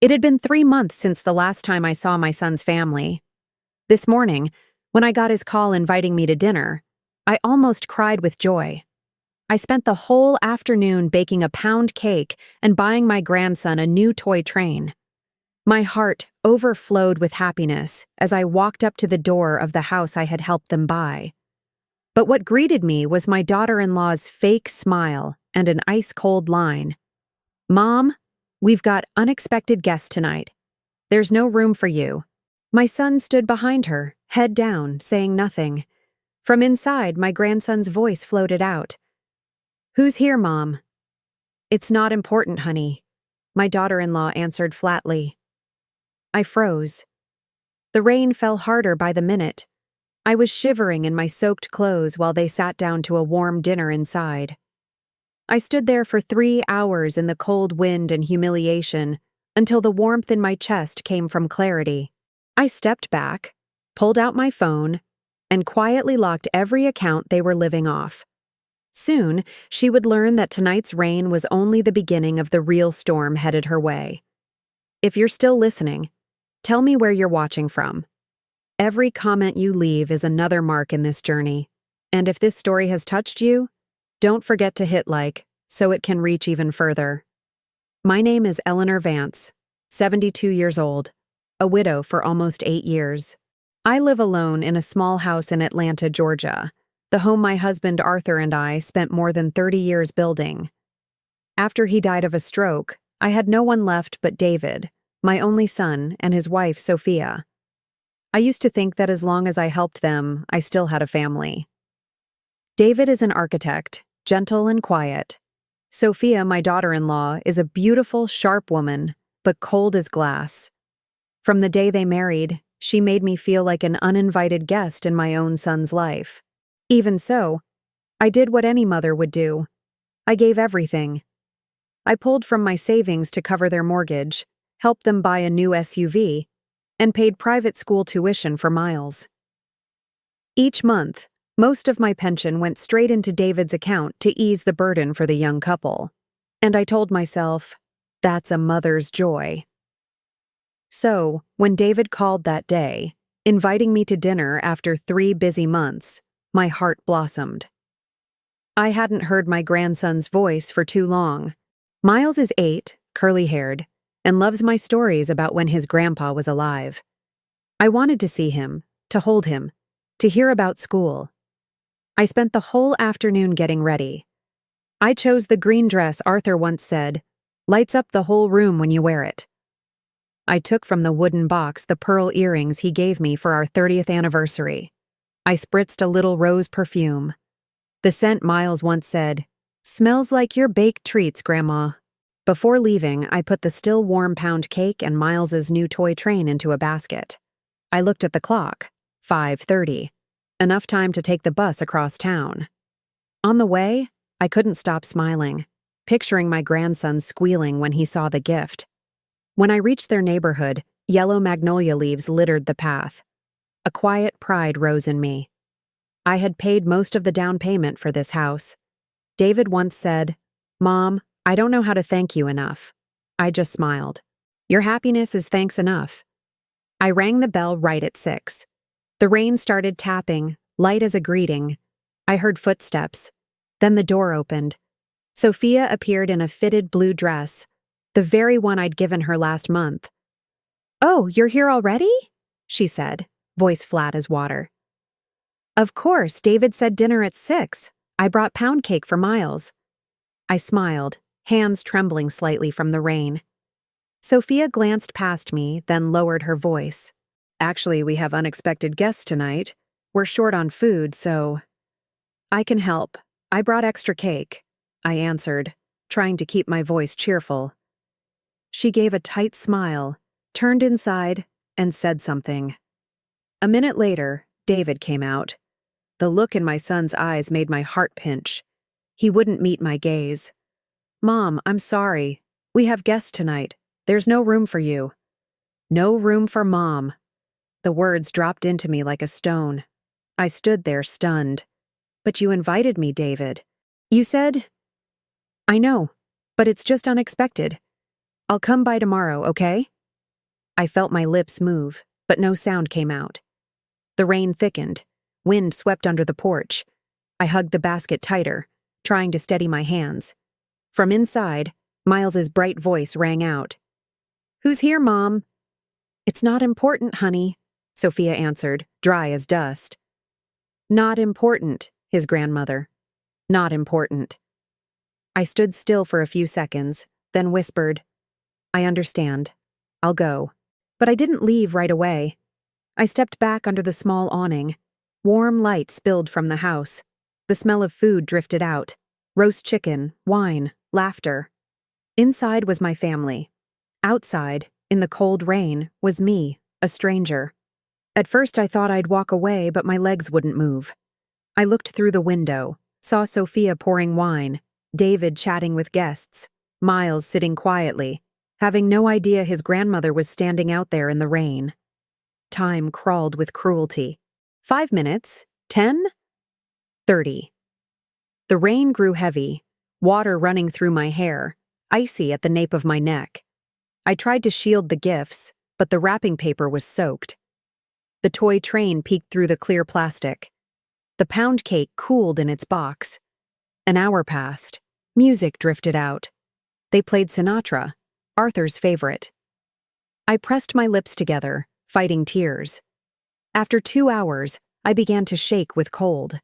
It had been 3 months since the last time I saw my son's family. This morning, when I got his call inviting me to dinner, I almost cried with joy. I spent the whole afternoon baking a pound cake and buying my grandson a new toy train. My heart overflowed with happiness as I walked up to the door of the house I had helped them buy. But what greeted me was my daughter-in-law's fake smile and an ice-cold line. "Mom, we've got unexpected guests tonight. There's no room for you." My son stood behind her, head down, saying nothing. From inside, my grandson's voice floated out. "Who's here, Mom?" "It's not important, honey," my daughter-in-law answered flatly. I froze. The rain fell harder by the minute. I was shivering in my soaked clothes while they sat down to a warm dinner inside. I stood there for 3 hours in the cold wind and humiliation until the warmth in my chest came from clarity. I stepped back, pulled out my phone, and quietly locked every account they were living off. Soon, she would learn that tonight's rain was only the beginning of the real storm headed her way. If you're still listening, tell me where you're watching from. Every comment you leave is another mark in this journey. And if this story has touched you, don't forget to hit like so it can reach even further. My name is Eleanor Vance, 72 years old, a widow for almost 8 years. I live alone in a small house in Atlanta, Georgia, the home my husband Arthur and I spent more than 30 years building. After he died of a stroke, I had no one left but David, my only son, and his wife, Sophia. I used to think that as long as I helped them, I still had a family. David is an architect, gentle and quiet. Sophia, my daughter-in-law, is a beautiful, sharp woman, but cold as glass. From the day they married, she made me feel like an uninvited guest in my own son's life. Even so, I did what any mother would do. I gave everything. I pulled from my savings to cover their mortgage, helped them buy a new SUV, and paid private school tuition for Miles. Each month, most of my pension went straight into David's account to ease the burden for the young couple. And I told myself, that's a mother's joy. So, when David called that day, inviting me to dinner after 3 busy months, my heart blossomed. I hadn't heard my grandson's voice for too long. Miles is 8, curly-haired, and loves my stories about when his grandpa was alive. I wanted to see him, to hold him, to hear about school. I spent the whole afternoon getting ready. I chose the green dress Arthur once said, "Lights up the whole room when you wear it." I took from the wooden box the pearl earrings he gave me for our 30th anniversary. I spritzed a little rose perfume. The scent Miles once said, "Smells like your baked treats, Grandma." Before leaving, I put the still warm pound cake and Miles's new toy train into a basket. I looked at the clock, 5:30, enough time to take the bus across town. On the way, I couldn't stop smiling, picturing my grandson squealing when he saw the gift. When I reached their neighborhood, yellow magnolia leaves littered the path. A quiet pride rose in me. I had paid most of the down payment for this house. David once said, "Mom, I don't know how to thank you enough." I just smiled. Your happiness is thanks enough. I rang the bell right at 6. The rain started tapping, light as a greeting. I heard footsteps. Then the door opened. Sophia appeared in a fitted blue dress, the very one I'd given her last month. "Oh, you're here already?" she said, voice flat as water. "Of course, David said dinner at 6. I brought pound cake for Miles." I smiled, hands trembling slightly from the rain. Sophia glanced past me, then lowered her voice. "Actually, we have unexpected guests tonight. We're short on food, so—" "I can help. I brought extra cake," I answered, trying to keep my voice cheerful. She gave a tight smile, turned inside, and said something. A minute later, David came out. The look in my son's eyes made my heart pinch. He wouldn't meet my gaze. "Mom, I'm sorry. We have guests tonight. There's no room for you." No room for Mom. The words dropped into me like a stone. I stood there stunned. "But you invited me, David. You said—" "I know, but it's just unexpected. I'll come by tomorrow, okay? I felt my lips move, but no sound came out. The rain thickened. Wind swept under the porch. I hugged the basket tighter, trying to steady my hands. From inside, Miles's bright voice rang out. "Who's here, Mom?" "It's not important, honey," Sophia answered, dry as dust. "Not important," his grandmother. "Not important." I stood still for a few seconds, then whispered, "I understand. I'll go." But I didn't leave right away. I stepped back under the small awning. Warm light spilled from the house. The smell of food drifted out. Roast chicken, wine, laughter. Inside was my family. Outside, in the cold rain, was me, a stranger. At first I thought I'd walk away, but my legs wouldn't move. I looked through the window, saw Sophia pouring wine, David chatting with guests, Miles sitting quietly, having no idea his grandmother was standing out there in the rain. Time crawled with cruelty. 5 minutes, 10, 30. The rain grew heavy, water running through my hair, icy at the nape of my neck. I tried to shield the gifts, but the wrapping paper was soaked. The toy train peeked through the clear plastic. The pound cake cooled in its box. An hour passed. Music drifted out. They played Sinatra, Arthur's favorite. I pressed my lips together, fighting tears. After 2 hours, I began to shake with cold.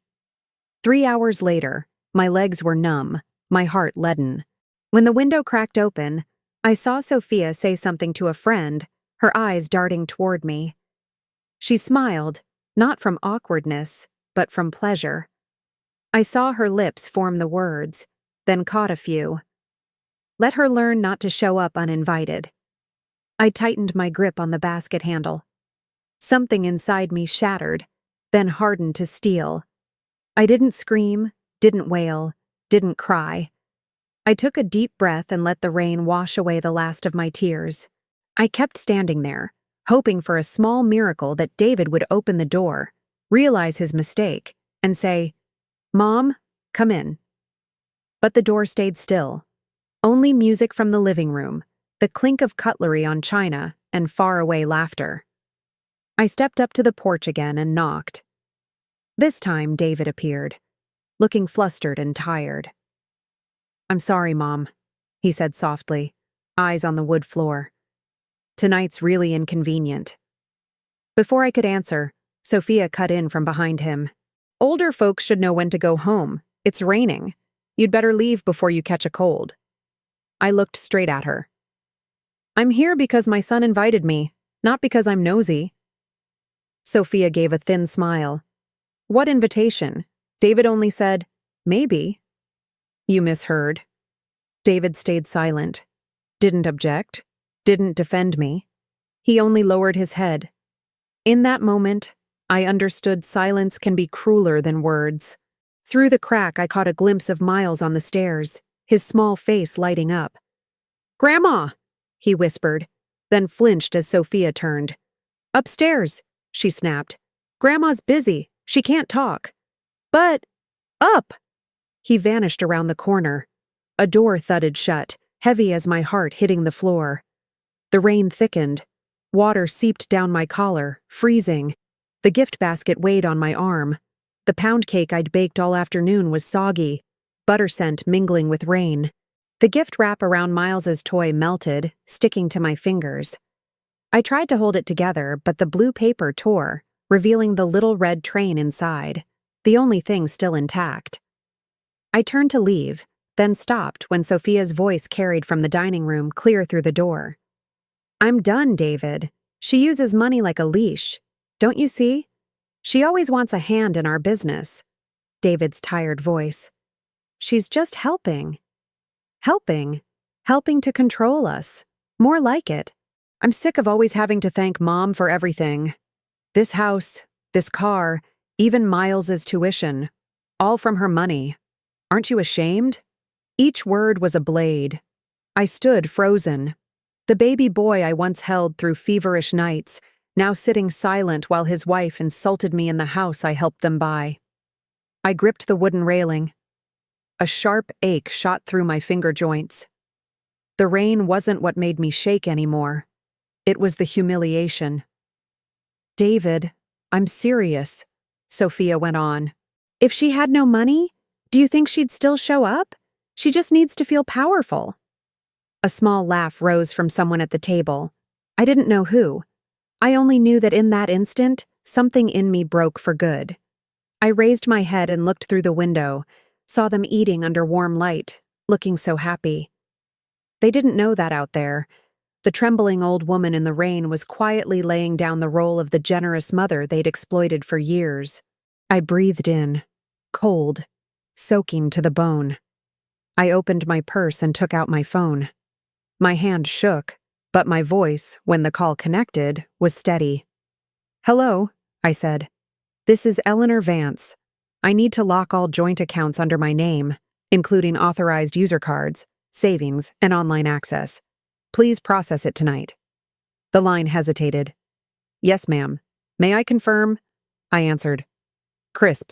3 hours later, my legs were numb, my heart leaden. When the window cracked open, I saw Sophia say something to a friend, her eyes darting toward me. She smiled, not from awkwardness, but from pleasure. I saw her lips form the words, then caught a few. Let her learn not to show up uninvited. I tightened my grip on the basket handle. Something inside me shattered, then hardened to steel. I didn't scream, didn't wail, didn't cry. I took a deep breath and let the rain wash away the last of my tears. I kept standing there, hoping for a small miracle that David would open the door, realize his mistake, and say, "Mom, come in." But the door stayed still. Only music from the living room, the clink of cutlery on china, and faraway laughter. I stepped up to the porch again and knocked. This time David appeared, looking flustered and tired. "I'm sorry, Mom," he said softly, eyes on the wood floor. "Tonight's really inconvenient." Before I could answer, Sophia cut in from behind him. "Older folks should know when to go home. It's raining. You'd better leave before you catch a cold." I looked straight at her. "I'm here because my son invited me, not because I'm nosy." Sophia gave a thin smile. "What invitation? David only said, 'Maybe.'" "You misheard." David stayed silent. Didn't object. Didn't defend me. He only lowered his head. In that moment, I understood silence can be crueler than words. Through the crack, I caught a glimpse of Miles on the stairs, his small face lighting up. "Grandma!" he whispered, then flinched as Sophia turned. "Upstairs," she snapped. "Grandma's busy. She can't talk." "But, up!" He vanished around the corner. A door thudded shut, heavy as my heart hitting the floor. The rain thickened. Water seeped down my collar, freezing. The gift basket weighed on my arm. The pound cake I'd baked all afternoon was soggy, butter scent mingling with rain. The gift wrap around Miles's toy melted, sticking to my fingers. I tried to hold it together, but the blue paper tore, revealing the little red train inside, the only thing still intact. I turned to leave, then stopped when Sophia's voice carried from the dining room clear through the door. "I'm done, David. She uses money like a leash. Don't you see? She always wants a hand in our business." David's tired voice. "She's just helping. Helping. Helping to control us. More like it. I'm sick of always having to thank Mom for everything. This house, this car, even Miles's tuition. All from her money. Aren't you ashamed?" Each word was a blade. I stood frozen. The baby boy I once held through feverish nights, now sitting silent while his wife insulted me in the house I helped them buy. I gripped the wooden railing. A sharp ache shot through my finger joints. The rain wasn't what made me shake anymore. It was the humiliation. "David, I'm serious," Sophia went on. "If she had no money, do you think she'd still show up? She just needs to feel powerful." A small laugh rose from someone at the table. I didn't know who. I only knew that in that instant, something in me broke for good. I raised my head and looked through the window, saw them eating under warm light, looking so happy. They didn't know that out there. The trembling old woman in the rain was quietly laying down the role of the generous mother they'd exploited for years. I breathed in, cold, soaking to the bone. I opened my purse and took out my phone. My hand shook, but my voice, when the call connected, was steady. "Hello," I said. "This is Eleanor Vance. I need to lock all joint accounts under my name, including authorized user cards, savings, and online access. Please process it tonight." The line hesitated. "Yes, ma'am. May I confirm?" I answered. Crisp.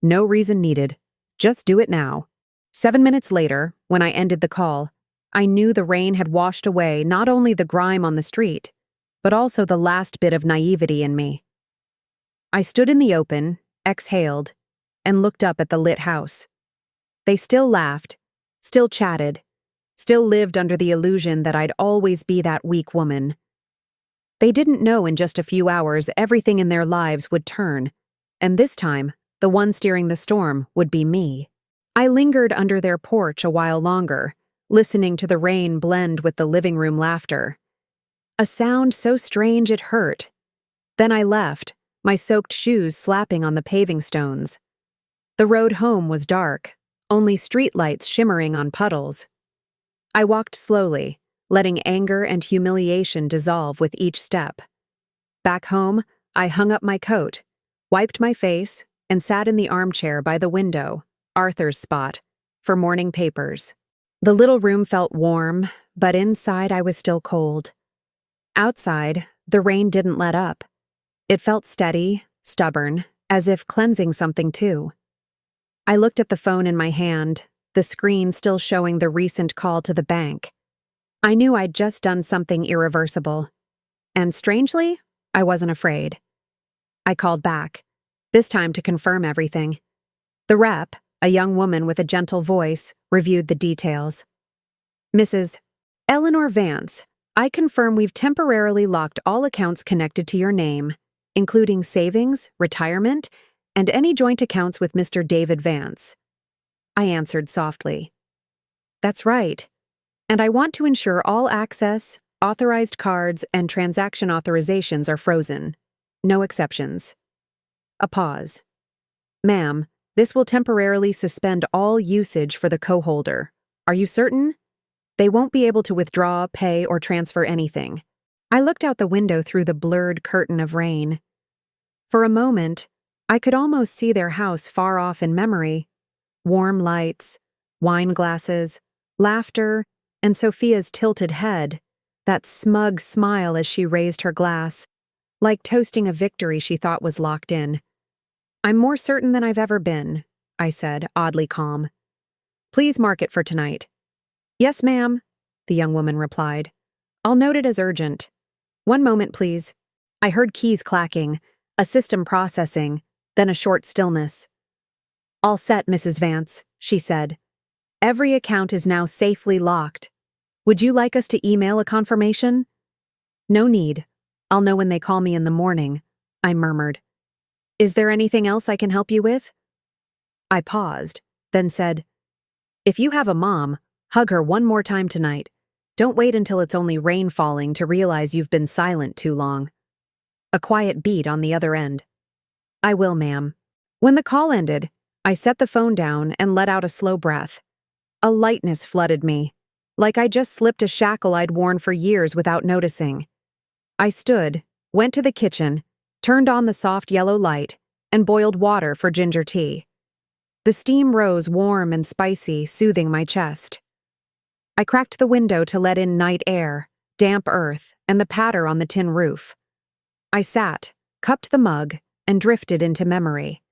No reason needed. Just do it now. 7 minutes later, when I ended the call, I knew the rain had washed away not only the grime on the street, but also the last bit of naivety in me. I stood in the open, exhaled, and looked up at the lit house. They still laughed, still chatted, still lived under the illusion that I'd always be that weak woman. They didn't know in just a few hours everything in their lives would turn, and this time, the one steering the storm would be me. I lingered under their porch a while longer, listening to the rain blend with the living room laughter. A sound so strange it hurt. Then I left, my soaked shoes slapping on the paving stones. The road home was dark, only streetlights shimmering on puddles. I walked slowly, letting anger and humiliation dissolve with each step. Back home, I hung up my coat, wiped my face, and sat in the armchair by the window, Arthur's spot, for morning papers. The little room felt warm, but inside I was still cold. Outside, the rain didn't let up. It felt steady, stubborn, as if cleansing something too. I looked at the phone in my hand, the screen still showing the recent call to the bank. I knew I'd just done something irreversible. And strangely, I wasn't afraid. I called back, this time to confirm everything. The rep, a young woman with a gentle voice, reviewed the details. "Mrs. Eleanor Vance, I confirm we've temporarily locked all accounts connected to your name, including savings, retirement, and any joint accounts with Mr. David Vance." I answered softly. "That's right. And I want to ensure all access, authorized cards, and transaction authorizations are frozen. No exceptions." A pause. "Ma'am, this will temporarily suspend all usage for the co-holder. Are you certain? They won't be able to withdraw, pay, or transfer anything." I looked out the window through the blurred curtain of rain. For a moment, I could almost see their house far off in memory. Warm lights, wine glasses, laughter, and Sophia's tilted head, that smug smile as she raised her glass, like toasting a victory she thought was locked in. "I'm more certain than I've ever been," I said, oddly calm. "Please mark it for tonight." "Yes, ma'am," the young woman replied. "I'll note it as urgent. One moment, please." I heard keys clacking, a system processing, then a short stillness. "All set, Mrs. Vance," she said. "Every account is now safely locked. Would you like us to email a confirmation?" "No need. I'll know when they call me in the morning," I murmured. "Is there anything else I can help you with?" I paused, then said, "If you have a mom, hug her one more time tonight. Don't wait until it's only rain falling to realize you've been silent too long." A quiet beat on the other end. "I will, ma'am." When the call ended, I set the phone down and let out a slow breath. A lightness flooded me, like I just slipped a shackle I'd worn for years without noticing. I stood, went to the kitchen, turned on the soft yellow light, and boiled water for ginger tea. The steam rose warm and spicy, soothing my chest. I cracked the window to let in night air, damp earth, and the patter on the tin roof. I sat, cupped the mug, and drifted into memory.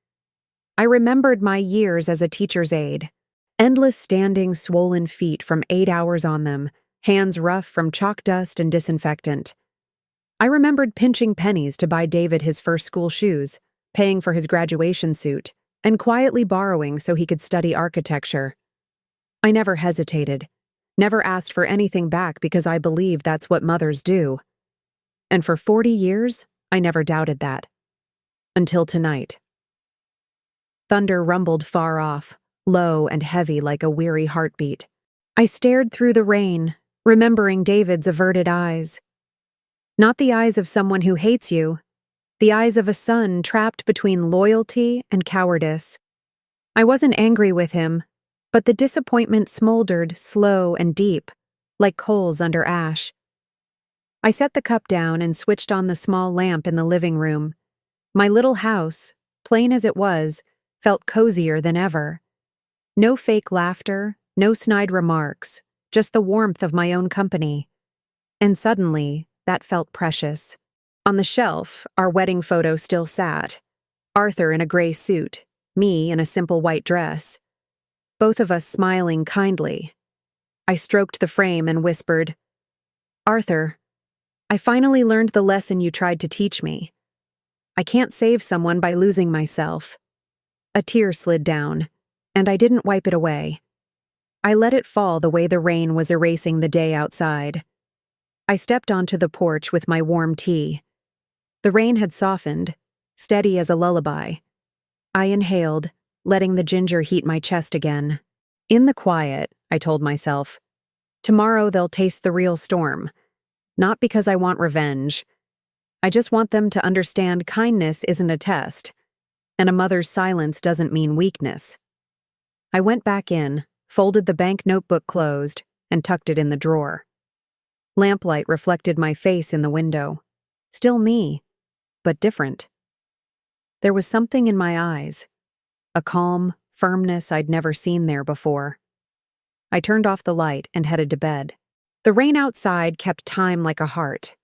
I remembered my years as a teacher's aide, endless standing swollen feet from 8 hours on them, hands rough from chalk dust and disinfectant. I remembered pinching pennies to buy David his first school shoes, paying for his graduation suit, and quietly borrowing so he could study architecture. I never hesitated, never asked for anything back because I believe that's what mothers do. And for 40 years, I never doubted that. Until tonight. Thunder rumbled far off, low and heavy like a weary heartbeat. I stared through the rain, remembering David's averted eyes. Not the eyes of someone who hates you, the eyes of a son trapped between loyalty and cowardice. I wasn't angry with him, but the disappointment smoldered slow and deep, like coals under ash. I set the cup down and switched on the small lamp in the living room. My little house, plain as it was, felt cozier than ever. No fake laughter, no snide remarks, just the warmth of my own company. And suddenly, that felt precious. On the shelf, our wedding photo still sat. Arthur in a gray suit, me in a simple white dress. Both of us smiling kindly. I stroked the frame and whispered, "Arthur, I finally learned the lesson you tried to teach me. I can't save someone by losing myself." A tear slid down, and I didn't wipe it away. I let it fall the way the rain was erasing the day outside. I stepped onto the porch with my warm tea. The rain had softened, steady as a lullaby. I inhaled, letting the ginger heat my chest again. In the quiet, I told myself, tomorrow they'll taste the real storm. Not because I want revenge. I just want them to understand kindness isn't a test, and a mother's silence doesn't mean weakness. I went back in, folded the bank notebook closed, and tucked it in the drawer. Lamplight reflected my face in the window. Still me, but different. There was something in my eyes, a calm, firmness I'd never seen there before. I turned off the light and headed to bed. The rain outside kept time like a heart.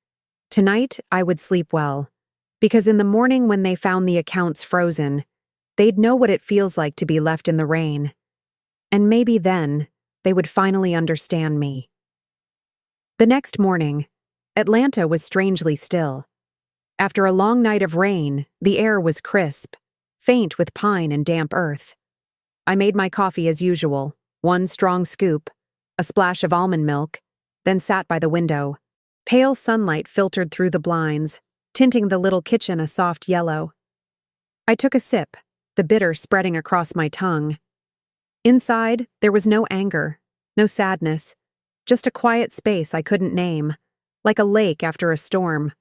Tonight, I would sleep well, because in the morning when they found the accounts frozen, they'd know what it feels like to be left in the rain. And maybe then, they would finally understand me. The next morning, Atlanta was strangely still. After a long night of rain, the air was crisp, faint with pine and damp earth. I made my coffee as usual, one strong scoop, a splash of almond milk, then sat by the window. Pale sunlight filtered through the blinds, tinting the little kitchen a soft yellow. I took a sip, the bitter spreading across my tongue. Inside, there was no anger, no sadness, just a quiet space I couldn't name, like a lake after a storm.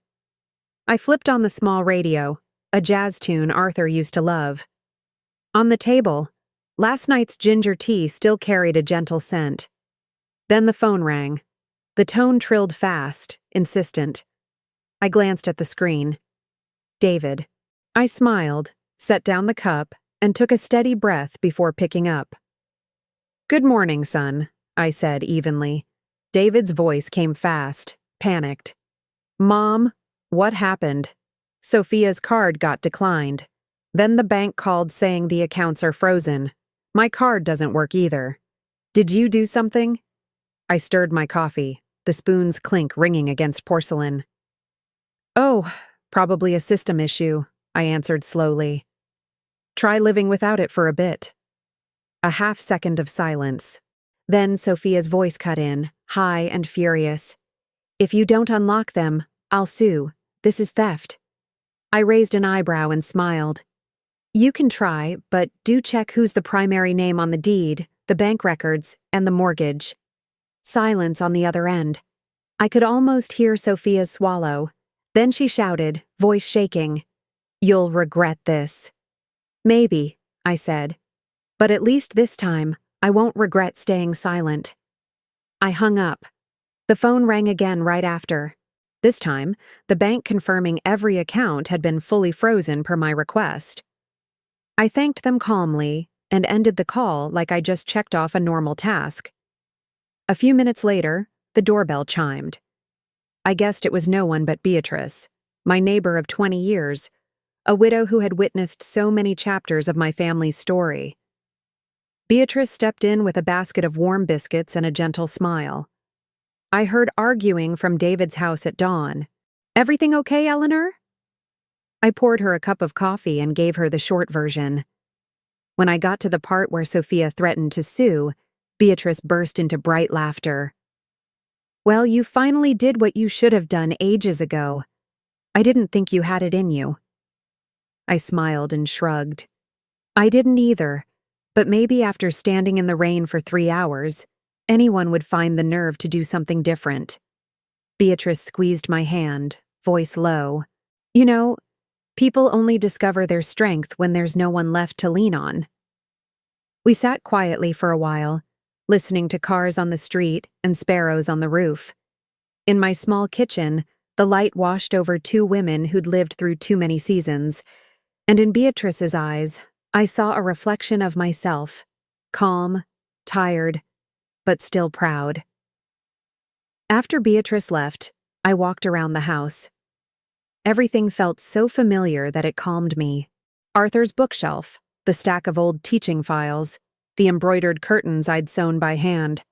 I flipped on the small radio, a jazz tune Arthur used to love. On the table, last night's ginger tea still carried a gentle scent. Then the phone rang. The tone trilled fast, insistent. I glanced at the screen. David. I smiled, set down the cup, and took a steady breath before picking up. "Good morning, son," I said evenly. David's voice came fast, panicked. "Mom, what happened?" "Sophia's card got declined. Then the bank called saying the accounts are frozen. My card doesn't work either. Did you do something?" I stirred my coffee, the spoon's clink ringing against porcelain. "Oh, probably a system issue," I answered slowly. "Try living without it for a bit." A half-second of silence. Then Sophia's voice cut in, high and furious. "If you don't unlock them, I'll sue. This is theft." I raised an eyebrow and smiled. "You can try, but do check who's the primary name on the deed, the bank records, and the mortgage." Silence on the other end. I could almost hear Sophia's swallow. Then she shouted, voice shaking, "You'll regret this." "Maybe," I said. "But at least this time, I won't regret staying silent." I hung up. The phone rang again right after. This time, the bank confirming every account had been fully frozen per my request. I thanked them calmly and ended the call like I just checked off a normal task. A few minutes later, the doorbell chimed. I guessed it was no one but Beatrice, my neighbor of 20 years, a widow who had witnessed so many chapters of my family's story. Beatrice stepped in with a basket of warm biscuits and a gentle smile. I heard arguing from David's house at dawn. "Everything okay, Eleanor?" I poured her a cup of coffee and gave her the short version. When I got to the part where Sophia threatened to sue, Beatrice burst into bright laughter. "Well, you finally did what you should have done ages ago. I didn't think you had it in you." I smiled and shrugged. I didn't either, but maybe after standing in the rain for 3 hours, anyone would find the nerve to do something different. Beatrice squeezed my hand, voice low. "You know, people only discover their strength when there's no one left to lean on." We sat quietly for a while, listening to cars on the street and sparrows on the roof. In my small kitchen, the light washed over 2 women who'd lived through too many seasons, and in Beatrice's eyes, I saw a reflection of myself, calm, tired, but still proud. After Beatrice left, I walked around the house. Everything felt so familiar that it calmed me. Arthur's bookshelf, the stack of old teaching files, the embroidered curtains I'd sewn by hand.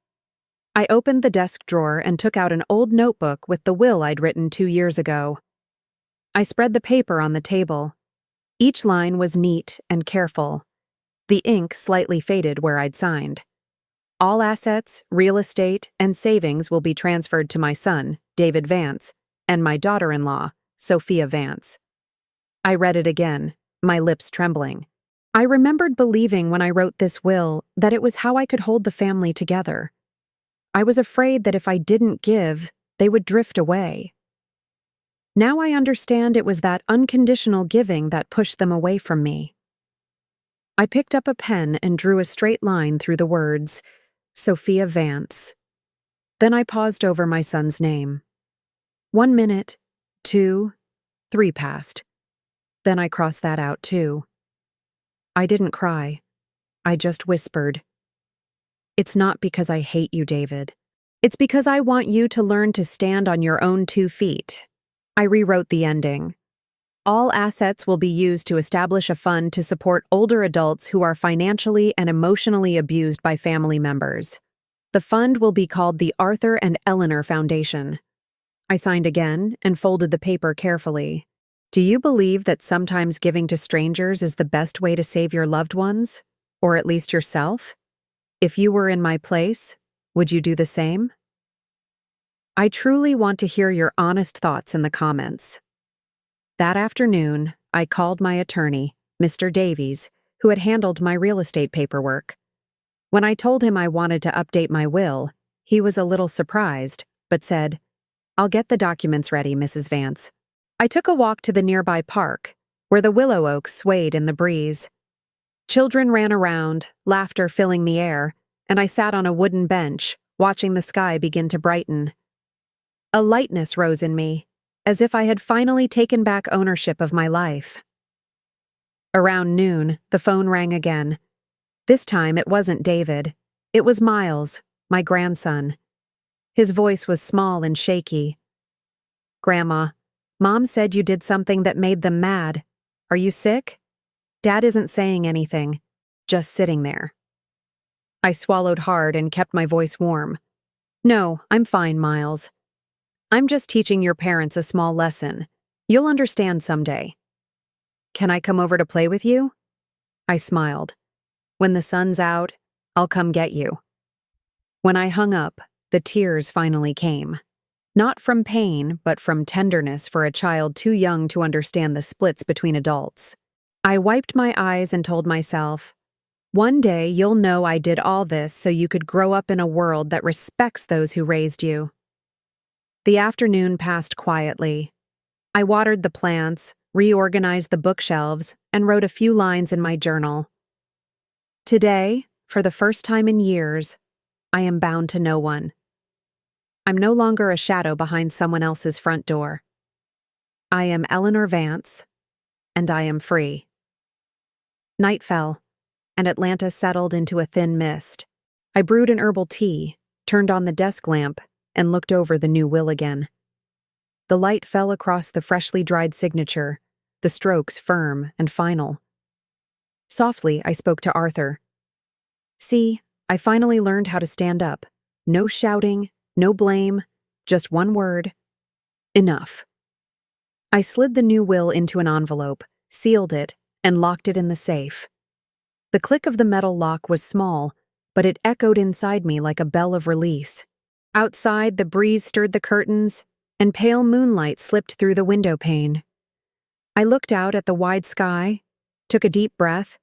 I opened the desk drawer and took out an old notebook with the will I'd written 2 years ago. I spread the paper on the table. Each line was neat and careful. The ink slightly faded where I'd signed. All assets, real estate, and savings will be transferred to my son, David Vance, and my daughter-in-law, Sophia Vance. I read it again, my lips trembling. I remembered believing when I wrote this will that it was how I could hold the family together. I was afraid that if I didn't give, they would drift away. Now I understand it was that unconditional giving that pushed them away from me. I picked up a pen and drew a straight line through the words, Sophia Vance. Then I paused over my son's name. 1 minute, 2, 3 passed. Then I crossed that out too. I didn't cry. I just whispered. "It's not because I hate you, David. It's because I want you to learn to stand on your own 2 feet. I rewrote the ending. All assets will be used to establish a fund to support older adults who are financially and emotionally abused by family members. The fund will be called the Arthur and Eleanor Foundation." I signed again and folded the paper carefully. Do you believe that sometimes giving to strangers is the best way to save your loved ones? Or at least yourself? If you were in my place, would you do the same? I truly want to hear your honest thoughts in the comments. That afternoon, I called my attorney, Mr. Davies, who had handled my real estate paperwork. When I told him I wanted to update my will, he was a little surprised, but said, "I'll get the documents ready, Mrs. Vance." I took a walk to the nearby park, where the willow oaks swayed in the breeze. Children ran around, laughter filling the air, and I sat on a wooden bench, watching the sky begin to brighten. A lightness rose in me, as if I had finally taken back ownership of my life. Around noon, the phone rang again. This time it wasn't David. It was Miles, my grandson. His voice was small and shaky. "Grandma, Mom said you did something that made them mad. Are you sick?" Dad isn't saying anything, just sitting there. I swallowed hard and kept my voice warm. "No, I'm fine, Miles. I'm just teaching your parents a small lesson. You'll understand someday." "Can I come over to play with you?" I smiled. "When the sun's out, I'll come get you." When I hung up, the tears finally came. Not from pain, but from tenderness for a child too young to understand the splits between adults. I wiped my eyes and told myself, one day you'll know I did all this so you could grow up in a world that respects those who raised you. The afternoon passed quietly. I watered the plants, reorganized the bookshelves, and wrote a few lines in my journal. Today, for the first time in years, I am bound to no one. I'm no longer a shadow behind someone else's front door. I am Eleanor Vance, and I am free. Night fell, and Atlanta settled into a thin mist. I brewed an herbal tea, turned on the desk lamp, and looked over the new will again. The light fell across the freshly dried signature, the strokes firm and final. Softly, I spoke to Arthur. "See, I finally learned how to stand up. No shouting, No blame, just one word. Enough. I slid the new will into an envelope, sealed it, and locked it in the safe. The click of the metal lock was small, but it echoed inside me like a bell of release. Outside, the breeze stirred the curtains, and pale moonlight slipped through the window pane. I looked out at the wide sky, took a deep breath,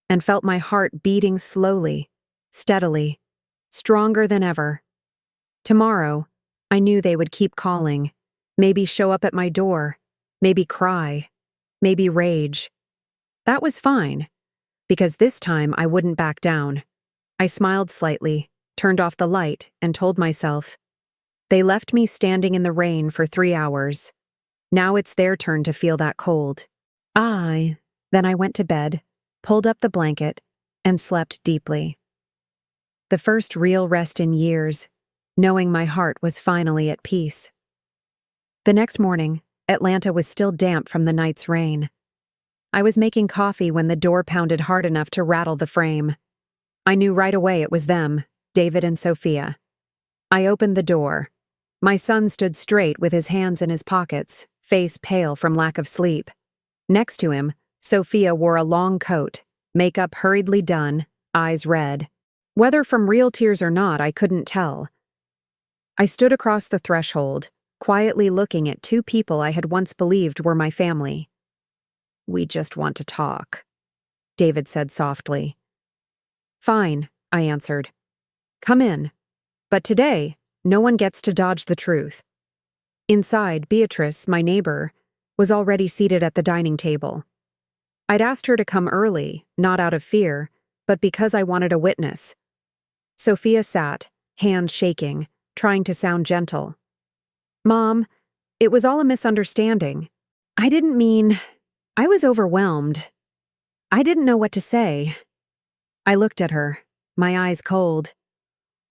and felt my heart beating slowly, steadily, stronger than ever. Tomorrow, I knew they would keep calling, maybe show up at my door, maybe cry, maybe rage. That was fine, because this time I wouldn't back down. I smiled slightly, turned off the light, and told myself, they left me standing in the rain for 3 hours. Now it's their turn to feel that cold. Then I went to bed, pulled up the blanket, and slept deeply. The first real rest in years, knowing my heart was finally at peace. The next morning, Atlanta was still damp from the night's rain. I was making coffee when the door pounded hard enough to rattle the frame. I knew right away it was them, David and Sophia. I opened the door. My son stood straight with his hands in his pockets, face pale from lack of sleep. Next to him, Sophia wore a long coat, makeup hurriedly done, eyes red. Whether from real tears or not, I couldn't tell. I stood across the threshold, quietly looking at 2 people I had once believed were my family. "We just want to talk," David said softly. "Fine," I answered. "Come in. But today, no one gets to dodge the truth." Inside, Beatrice, my neighbor, was already seated at the dining table. I'd asked her to come early, not out of fear, but because I wanted a witness. Sophia sat, hands shaking, trying to sound gentle. "Mom, it was all a misunderstanding. I didn't mean... I was overwhelmed. I didn't know what to say." I looked at her, my eyes cold.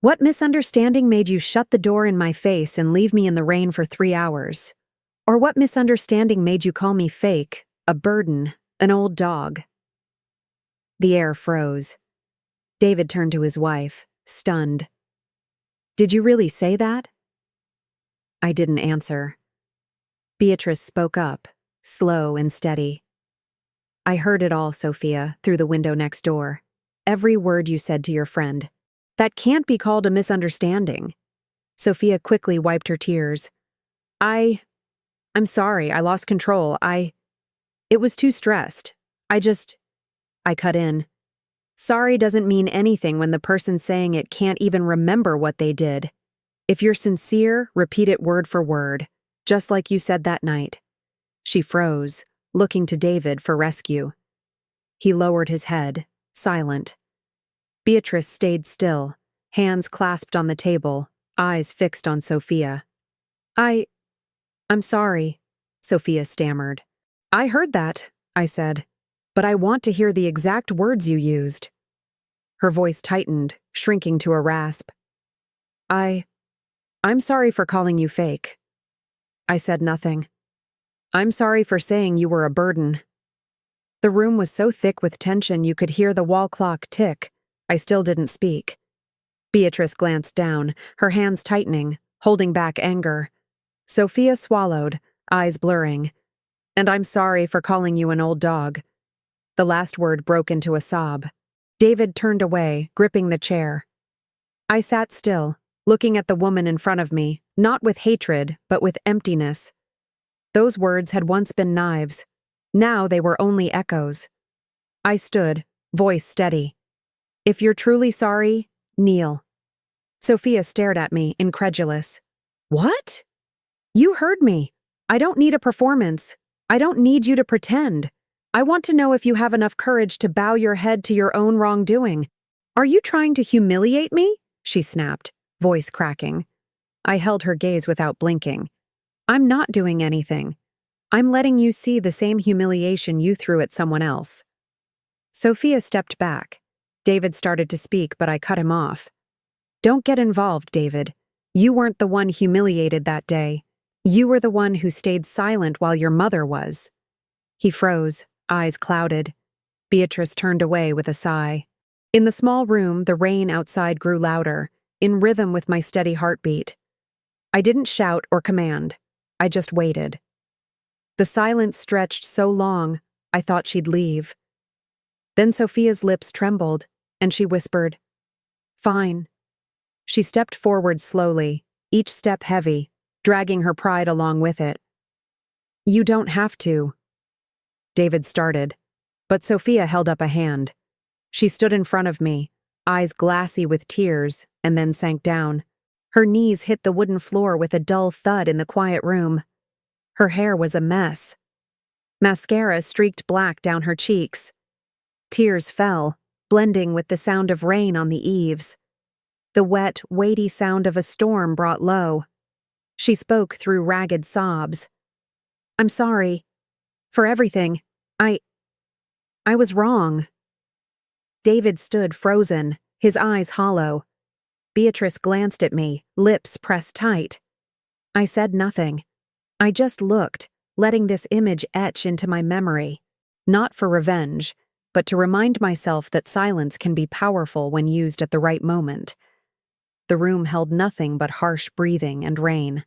"What misunderstanding made you shut the door in my face and leave me in the rain for 3 hours? Or what misunderstanding made you call me fake, a burden, an old dog?" The air froze. David turned to his wife, stunned. "Did you really say that?" I didn't answer. Beatrice spoke up, slow and steady. "I heard it all, Sophia, through the window next door. Every word you said to your friend. That can't be called a misunderstanding." Sophia quickly wiped her tears. I'm sorry, I lost control. It was too stressed. I cut in. Sorry doesn't mean anything when the person saying it can't even remember what they did. If you're sincere, repeat it word for word, just like you said that night. She froze, looking to David for rescue. He lowered his head, silent. Beatrice stayed still, hands clasped on the table, eyes fixed on Sophia. I'm sorry," Sophia stammered. "I heard that," I said, "but I want to hear the exact words you used." Her voice tightened, shrinking to a rasp. I'm sorry for calling you fake." I said nothing. "I'm sorry for saying you were a burden." The room was so thick with tension you could hear the wall clock tick. I still didn't speak. Beatrice glanced down, her hands tightening, holding back anger. Sophia swallowed, eyes blurring. "And I'm sorry for calling you an old dog." The last word broke into a sob. David turned away, gripping the chair. I sat still, looking at the woman in front of me, not with hatred, but with emptiness. Those words had once been knives. Now they were only echoes. I stood, voice steady. "If you're truly sorry, kneel." Sophia stared at me, incredulous. "What?" "You heard me. I don't need a performance. I don't need you to pretend. I want to know if you have enough courage to bow your head to your own wrongdoing. Are you trying to humiliate me?" she snapped, voice cracking. I held her gaze without blinking. "I'm not doing anything. I'm letting you see the same humiliation you threw at someone else." Sophia stepped back. David started to speak, but I cut him off. "Don't get involved, David. You weren't the one humiliated that day. You were the one who stayed silent while your mother was." He froze, eyes clouded. Beatrice turned away with a sigh. In the small room, the rain outside grew louder, in rhythm with my steady heartbeat. I didn't shout or command. I just waited. The silence stretched so long, I thought she'd leave. Then Sophia's lips trembled, and she whispered, "Fine." She stepped forward slowly, each step heavy, dragging her pride along with it. "You don't have to." David started, but Sophia held up a hand. She stood in front of me, eyes glassy with tears, and then sank down. Her knees hit the wooden floor with a dull thud in the quiet room. Her hair was a mess. Mascara streaked black down her cheeks. Tears fell, blending with the sound of rain on the eaves. The wet, weighty sound of a storm brought low. She spoke through ragged sobs. "I'm sorry. For everything. I was wrong." David stood frozen, his eyes hollow. Beatrice glanced at me, lips pressed tight. I said nothing. I just looked, letting this image etch into my memory. Not for revenge, but to remind myself that silence can be powerful when used at the right moment. The room held nothing but harsh breathing and rain.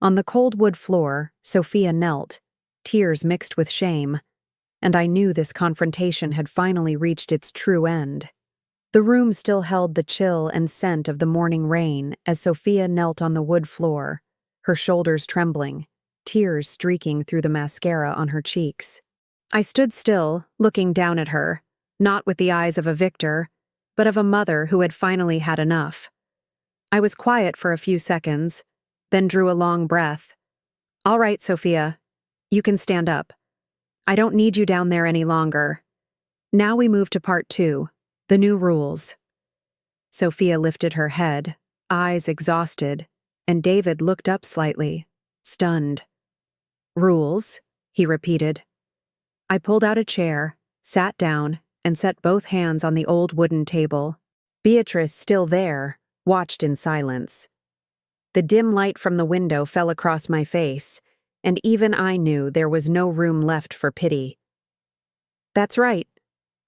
On the cold wood floor, Sophia knelt, tears mixed with shame, and I knew this confrontation had finally reached its true end. The room still held the chill and scent of the morning rain as Sophia knelt on the wood floor, her shoulders trembling, tears streaking through the mascara on her cheeks. I stood still, looking down at her, not with the eyes of a victor, but of a mother who had finally had enough. I was quiet for a few seconds, then drew a long breath. "All right, Sophia, you can stand up. I don't need you down there any longer." Now we move to part 2, the new rules. Sophia lifted her head, eyes exhausted, and David looked up slightly, stunned. "Rules," he repeated. I pulled out a chair, sat down, and set both hands on the old wooden table. Beatrice, still there, watched in silence. The dim light from the window fell across my face, and even I knew there was no room left for pity. "That's right,"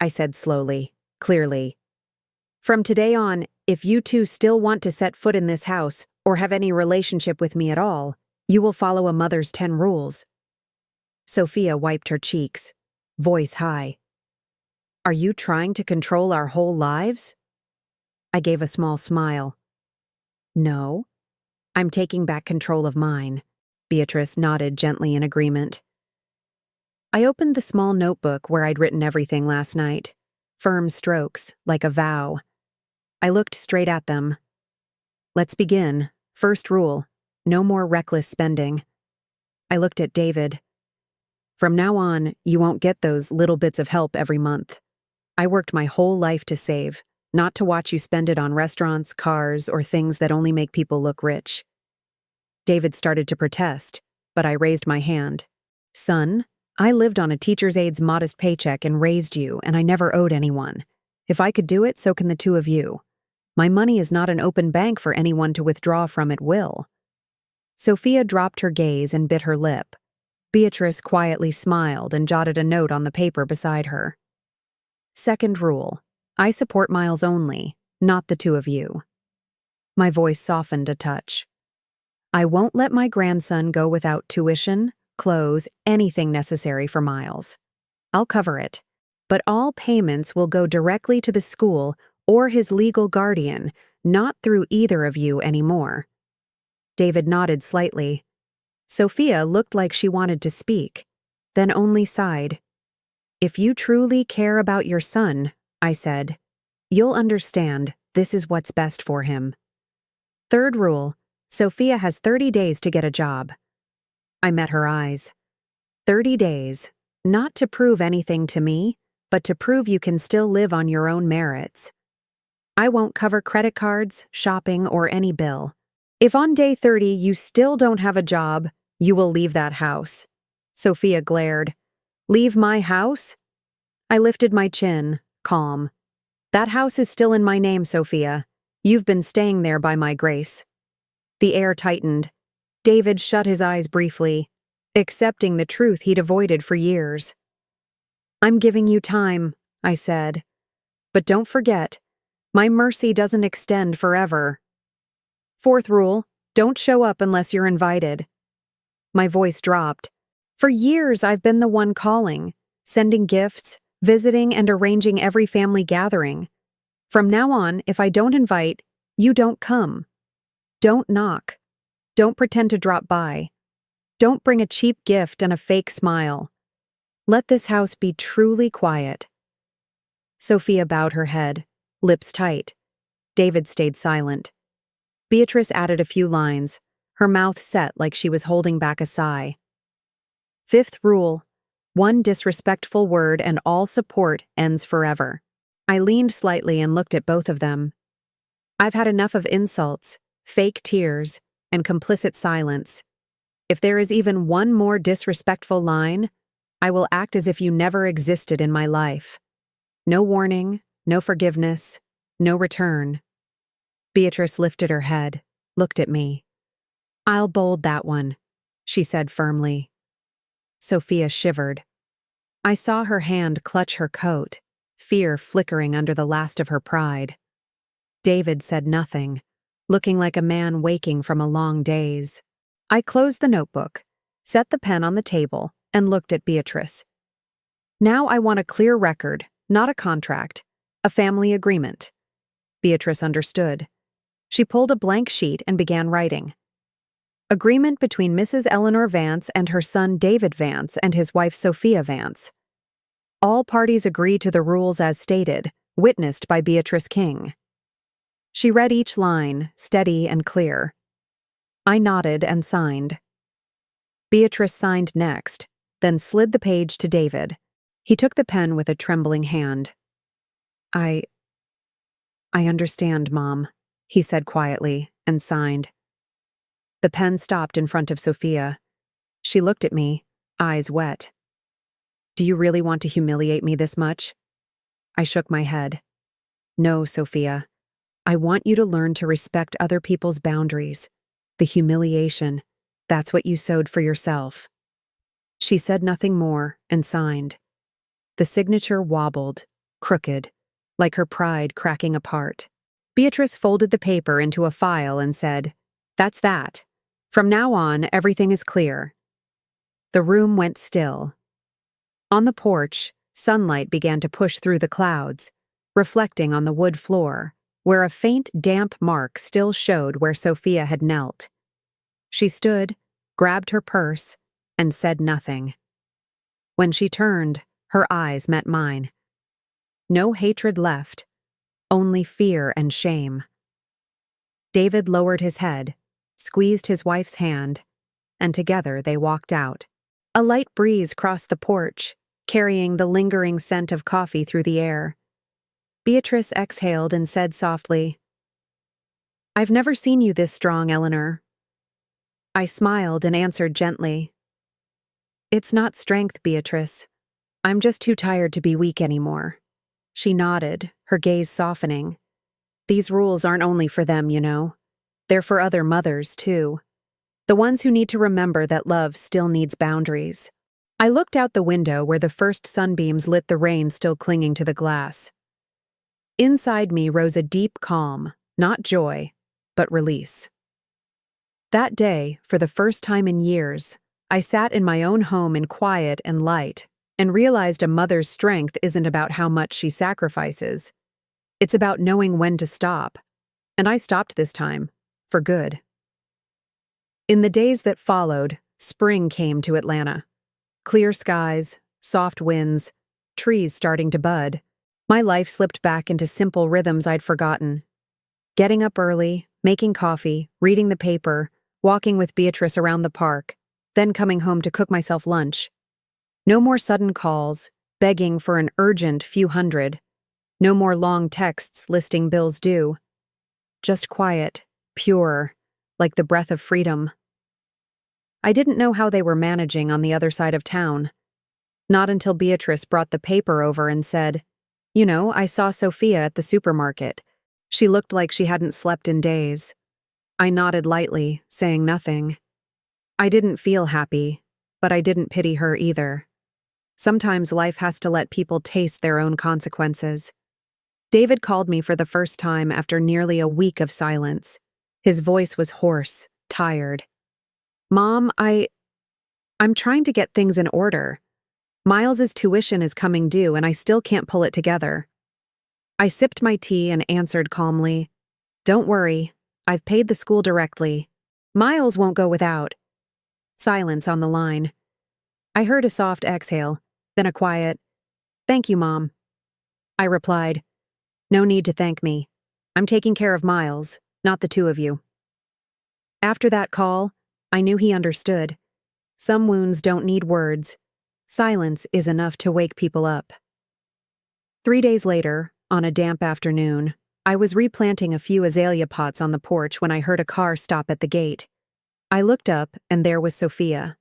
I said slowly, clearly. "From today on, if you two still want to set foot in this house or have any relationship with me at all, you will follow a mother's 10 rules." Sophia wiped her cheeks, voice high. "Are you trying to control our whole lives?" I gave a small smile. "No, I'm taking back control of mine." Beatrice nodded gently in agreement. I opened the small notebook where I'd written everything last night, firm strokes, like a vow. I looked straight at them. "Let's begin. First rule, no more reckless spending." I looked at David. "From now on, you won't get those little bits of help every month. I worked my whole life to save, not to watch you spend it on restaurants, cars, or things that only make people look rich." David started to protest, but I raised my hand. "Son, I lived on a teacher's aide's modest paycheck and raised you, and I never owed anyone. If I could do it, so can the two of you. My money is not an open bank for anyone to withdraw from at will." Sophia dropped her gaze and bit her lip. Beatrice quietly smiled and jotted a note on the paper beside her. "Second rule, I support Miles only, not the two of you." My voice softened a touch. "I won't let my grandson go without tuition, clothes, anything necessary for Miles. I'll cover it, but all payments will go directly to the school or his legal guardian, not through either of you anymore." David nodded slightly. Sophia looked like she wanted to speak, then only sighed. "If you truly care about your son," I said, "you'll understand this is what's best for him." Third rule, Sophia has 30 days to get a job. I met her eyes. 30 days, not to prove anything to me, but to prove you can still live on your own merits. I won't cover credit cards, shopping, or any bill. If on day 30 you still don't have a job, you will leave that house." Sophia glared. "Leave my house?" I lifted my chin, calm. "That house is still in my name, Sophia. You've been staying there by my grace." The air tightened. David shut his eyes briefly, accepting the truth he'd avoided for years. "I'm giving you time," I said. "But don't forget, my mercy doesn't extend forever." Fourth rule, Don't show up unless you're invited. My voice dropped. For years, I've been the one calling, sending gifts, visiting, and arranging every family gathering. From now on, if I don't invite, you don't come. Don't knock. Don't pretend to drop by. Don't bring a cheap gift and a fake smile. Let this house be truly quiet. Sophia bowed her head, lips tight. David stayed silent. Beatrice added a few lines, her mouth set like she was holding back a sigh. Fifth rule: one disrespectful word and all support ends forever. I leaned slightly and looked at both of them. I've had enough of insults, fake tears, and complicit silence. If there is even one more disrespectful line, I will act as if you never existed in my life. No warning, no forgiveness, no return. Beatrice lifted her head, looked at me. I'll bold that one, she said firmly. Sophia shivered. I saw her hand clutch her coat, fear flickering under the last of her pride. David said nothing, looking like a man waking from a long daze. I closed the notebook, set the pen on the table, and looked at Beatrice. Now I want a clear record, not a contract, a family agreement. Beatrice understood. She pulled a blank sheet and began writing. Agreement between Mrs. Eleanor Vance and her son David Vance and his wife Sophia Vance. All parties agree to the rules as stated, witnessed by Beatrice King. She read each line, steady and clear. I nodded and signed. Beatrice signed next, then slid the page to David. He took the pen with a trembling hand. I understand, Mom, he said quietly, and signed. The pen stopped in front of Sophia. She looked at me, eyes wet. Do you really want to humiliate me this much? I shook my head. No, Sophia. I want you to learn to respect other people's boundaries. The humiliation, that's what you sowed for yourself. She said nothing more and signed. The signature wobbled, crooked, like her pride cracking apart. Beatrice folded the paper into a file and said, That's that. From now on, everything is clear. The room went still. On the porch, sunlight began to push through the clouds, reflecting on the wood floor, where a faint, damp mark still showed where Sophia had knelt. She stood, grabbed her purse, and said nothing. When she turned, her eyes met mine. No hatred left, only fear and shame. David lowered his head, squeezed his wife's hand, and together they walked out. A light breeze crossed the porch, carrying the lingering scent of coffee through the air. Beatrice exhaled and said softly, I've never seen you this strong, Eleanor. I smiled and answered gently, It's not strength, Beatrice. I'm just too tired to be weak anymore. She nodded, her gaze softening. These rules aren't only for them, you know. They're for other mothers, too. The ones who need to remember that love still needs boundaries. I looked out the window where the first sunbeams lit the rain still clinging to the glass. Inside me rose a deep calm, not joy, but release. That day, for the first time in years, I sat in my own home in quiet and light and realized a mother's strength isn't about how much she sacrifices. It's about knowing when to stop. And I stopped this time, for good. In the days that followed, spring came to Atlanta. Clear skies, soft winds, trees starting to bud. My life slipped back into simple rhythms I'd forgotten. Getting up early, making coffee, reading the paper, walking with Beatrice around the park, then coming home to cook myself lunch. No more sudden calls, begging for an urgent few hundred. No more long texts listing bills due. Just quiet, pure, like the breath of freedom. I didn't know how they were managing on the other side of town. Not until Beatrice brought the paper over and said, You know, I saw Sophia at the supermarket. She looked like she hadn't slept in days. I nodded lightly, saying nothing. I didn't feel happy, but I didn't pity her either. Sometimes life has to let people taste their own consequences. David called me for the first time after nearly a week of silence. His voice was hoarse, tired. Mom, I'm trying to get things in order. Miles's tuition is coming due and I still can't pull it together. I sipped my tea and answered calmly, "Don't worry, I've paid the school directly. Miles won't go without." Silence on the line. I heard a soft exhale, then a quiet, "Thank you, Mom." I replied, "No need to thank me. I'm taking care of Miles, not the two of you." After that call, I knew he understood. Some wounds don't need words. Silence is enough to wake people up. 3 days later, on a damp afternoon, I was replanting a few azalea pots on the porch when I heard a car stop at the gate. I looked up, and there was Sophia.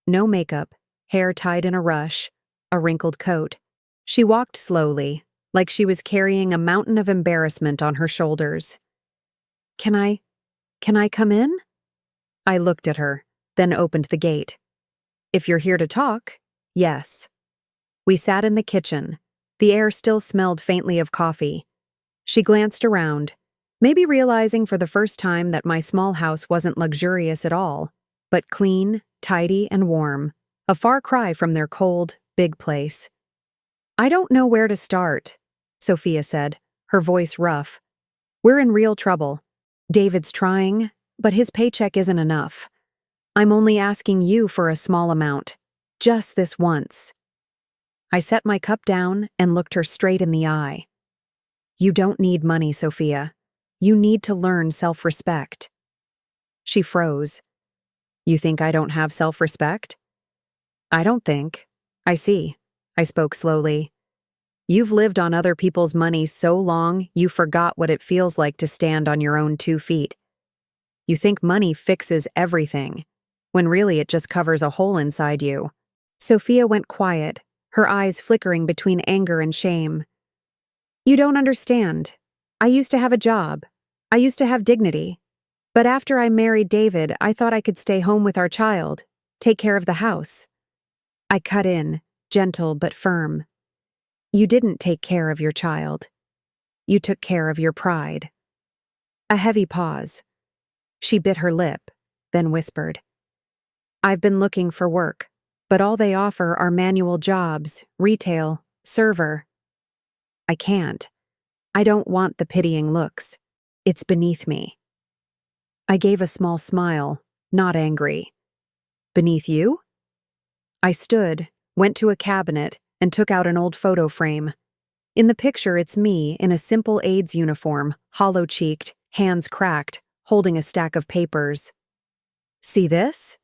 No makeup, hair tied in a rush, a wrinkled coat. She walked slowly, like she was carrying a mountain of embarrassment on her shoulders. Can I come in?" I looked at her, then opened the gate. "If you're here to talk, yes." We sat in the kitchen. The air still smelled faintly of coffee. She glanced around, maybe realizing for the first time that my small house wasn't luxurious at all, but clean, tidy, and warm, a far cry from their cold, big place. "I don't know where to start," Sophia said, her voice rough. "We're in real trouble. David's trying, but his paycheck isn't enough. I'm only asking you for a small amount, just this once." I set my cup down and looked her straight in the eye. "You don't need money, Sophia. You need to learn self-respect." She froze. "You think I don't have self-respect?" "I don't think. I see." I spoke slowly. "You've lived on other people's money so long you forgot what it feels like to stand on your own 2 feet. You think money fixes everything, when really it just covers a hole inside you." Sophia went quiet, her eyes flickering between anger and shame. "You don't understand. I used to have a job. I used to have dignity. But after I married David, I thought I could stay home with our child, take care of the house." I cut in, gentle but firm. "You didn't take care of your child. You took care of your pride." A heavy pause. She bit her lip, then whispered, "I've been looking for work, but all they offer are manual jobs, retail, server. I can't. I don't want the pitying looks. It's beneath me." I gave a small smile, not angry. "Beneath you?" I stood, went to a cabinet, and took out an old photo frame. In the picture, it's me in a simple aide's uniform, hollow-cheeked, hands cracked, holding a stack of papers. "See this?"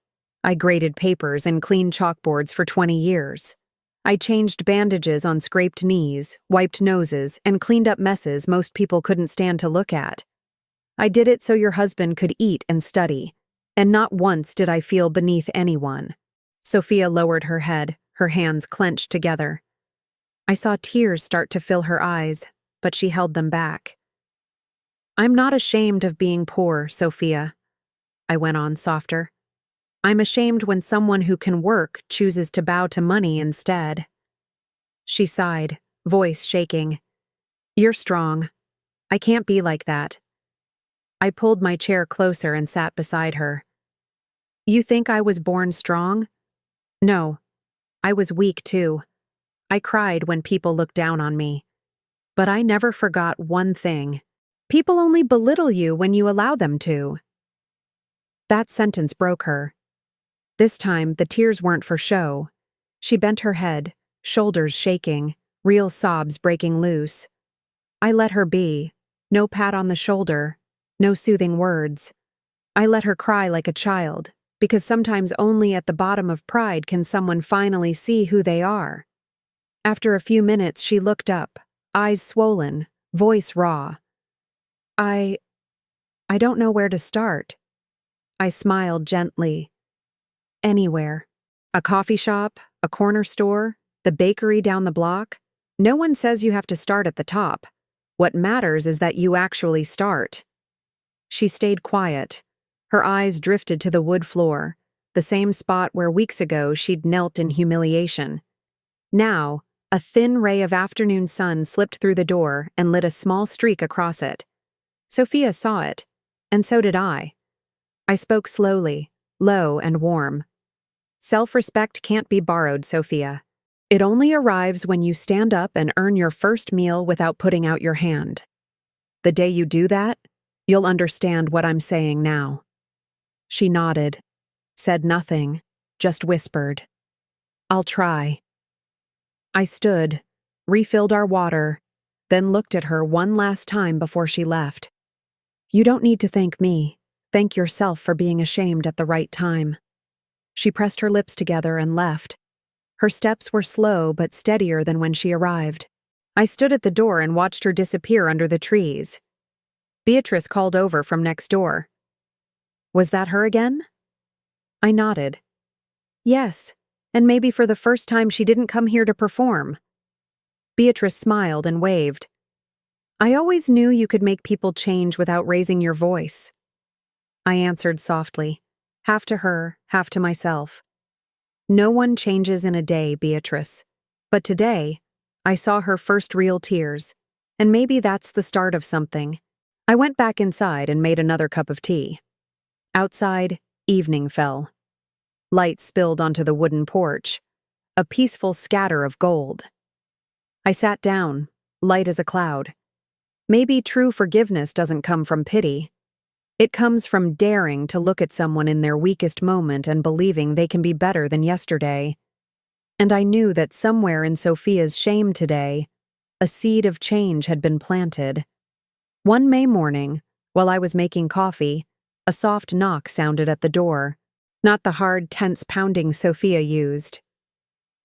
I graded papers and cleaned chalkboards for 20 years. I changed bandages on scraped knees, wiped noses, and cleaned up messes most people couldn't stand to look at. I did it so your husband could eat and study, and not once did I feel beneath anyone. Sophia lowered her head, her hands clenched together. I saw tears start to fill her eyes, but she held them back. "I'm not ashamed of being poor, Sophia," I went on softer. "I'm ashamed when someone who can work chooses to bow to money instead." She sighed, voice shaking. "You're strong. I can't be like that." I pulled my chair closer and sat beside her. "You think I was born strong?" "No. I was weak too. I cried when people looked down on me. But I never forgot one thing. People only belittle you when you allow them to." That sentence broke her. This time, the tears weren't for show. She bent her head, shoulders shaking, real sobs breaking loose. I let her be. No pat on the shoulder, no soothing words. I let her cry like a child, because sometimes only at the bottom of pride can someone finally see who they are. After a few minutes, she looked up, eyes swollen, voice raw. I don't know where to start." I smiled gently. "Anywhere. A coffee shop, a corner store, the bakery down the block. No one says you have to start at the top. What matters is that you actually start." She stayed quiet. Her eyes drifted to the wood floor, the same spot where weeks ago she'd knelt in humiliation. Now, a thin ray of afternoon sun slipped through the door and lit a small streak across it. Sophia saw it, and so did I. I spoke slowly, low and warm. Self-respect can't be borrowed, Sophia. It only arrives when you stand up and earn your first meal without putting out your hand. The day you do that, you'll understand what I'm saying now. She nodded, said nothing, just whispered, I'll try. I stood, refilled our water, then looked at her one last time before she left. You don't need to thank me. Thank yourself for being ashamed at the right time. She pressed her lips together and left. Her steps were slow but steadier than when she arrived. I stood at the door and watched her disappear under the trees. Beatrice called over from next door. Was that her again? I nodded. Yes, and maybe for the first time she didn't come here to perform. Beatrice smiled and waved. I always knew you could make people change without raising your voice. I answered softly, half to her, half to myself. No one changes in a day, Beatrice. But today, I saw her first real tears, and maybe that's the start of something. I went back inside and made another cup of tea. Outside, evening fell. Light spilled onto the wooden porch, a peaceful scatter of gold. I sat down, light as a cloud. Maybe true forgiveness doesn't come from pity. It comes from daring to look at someone in their weakest moment and believing they can be better than yesterday. And I knew that somewhere in Sophia's shame today, a seed of change had been planted. One May morning, while I was making coffee, a soft knock sounded at the door, not the hard, tense pounding Sophia used.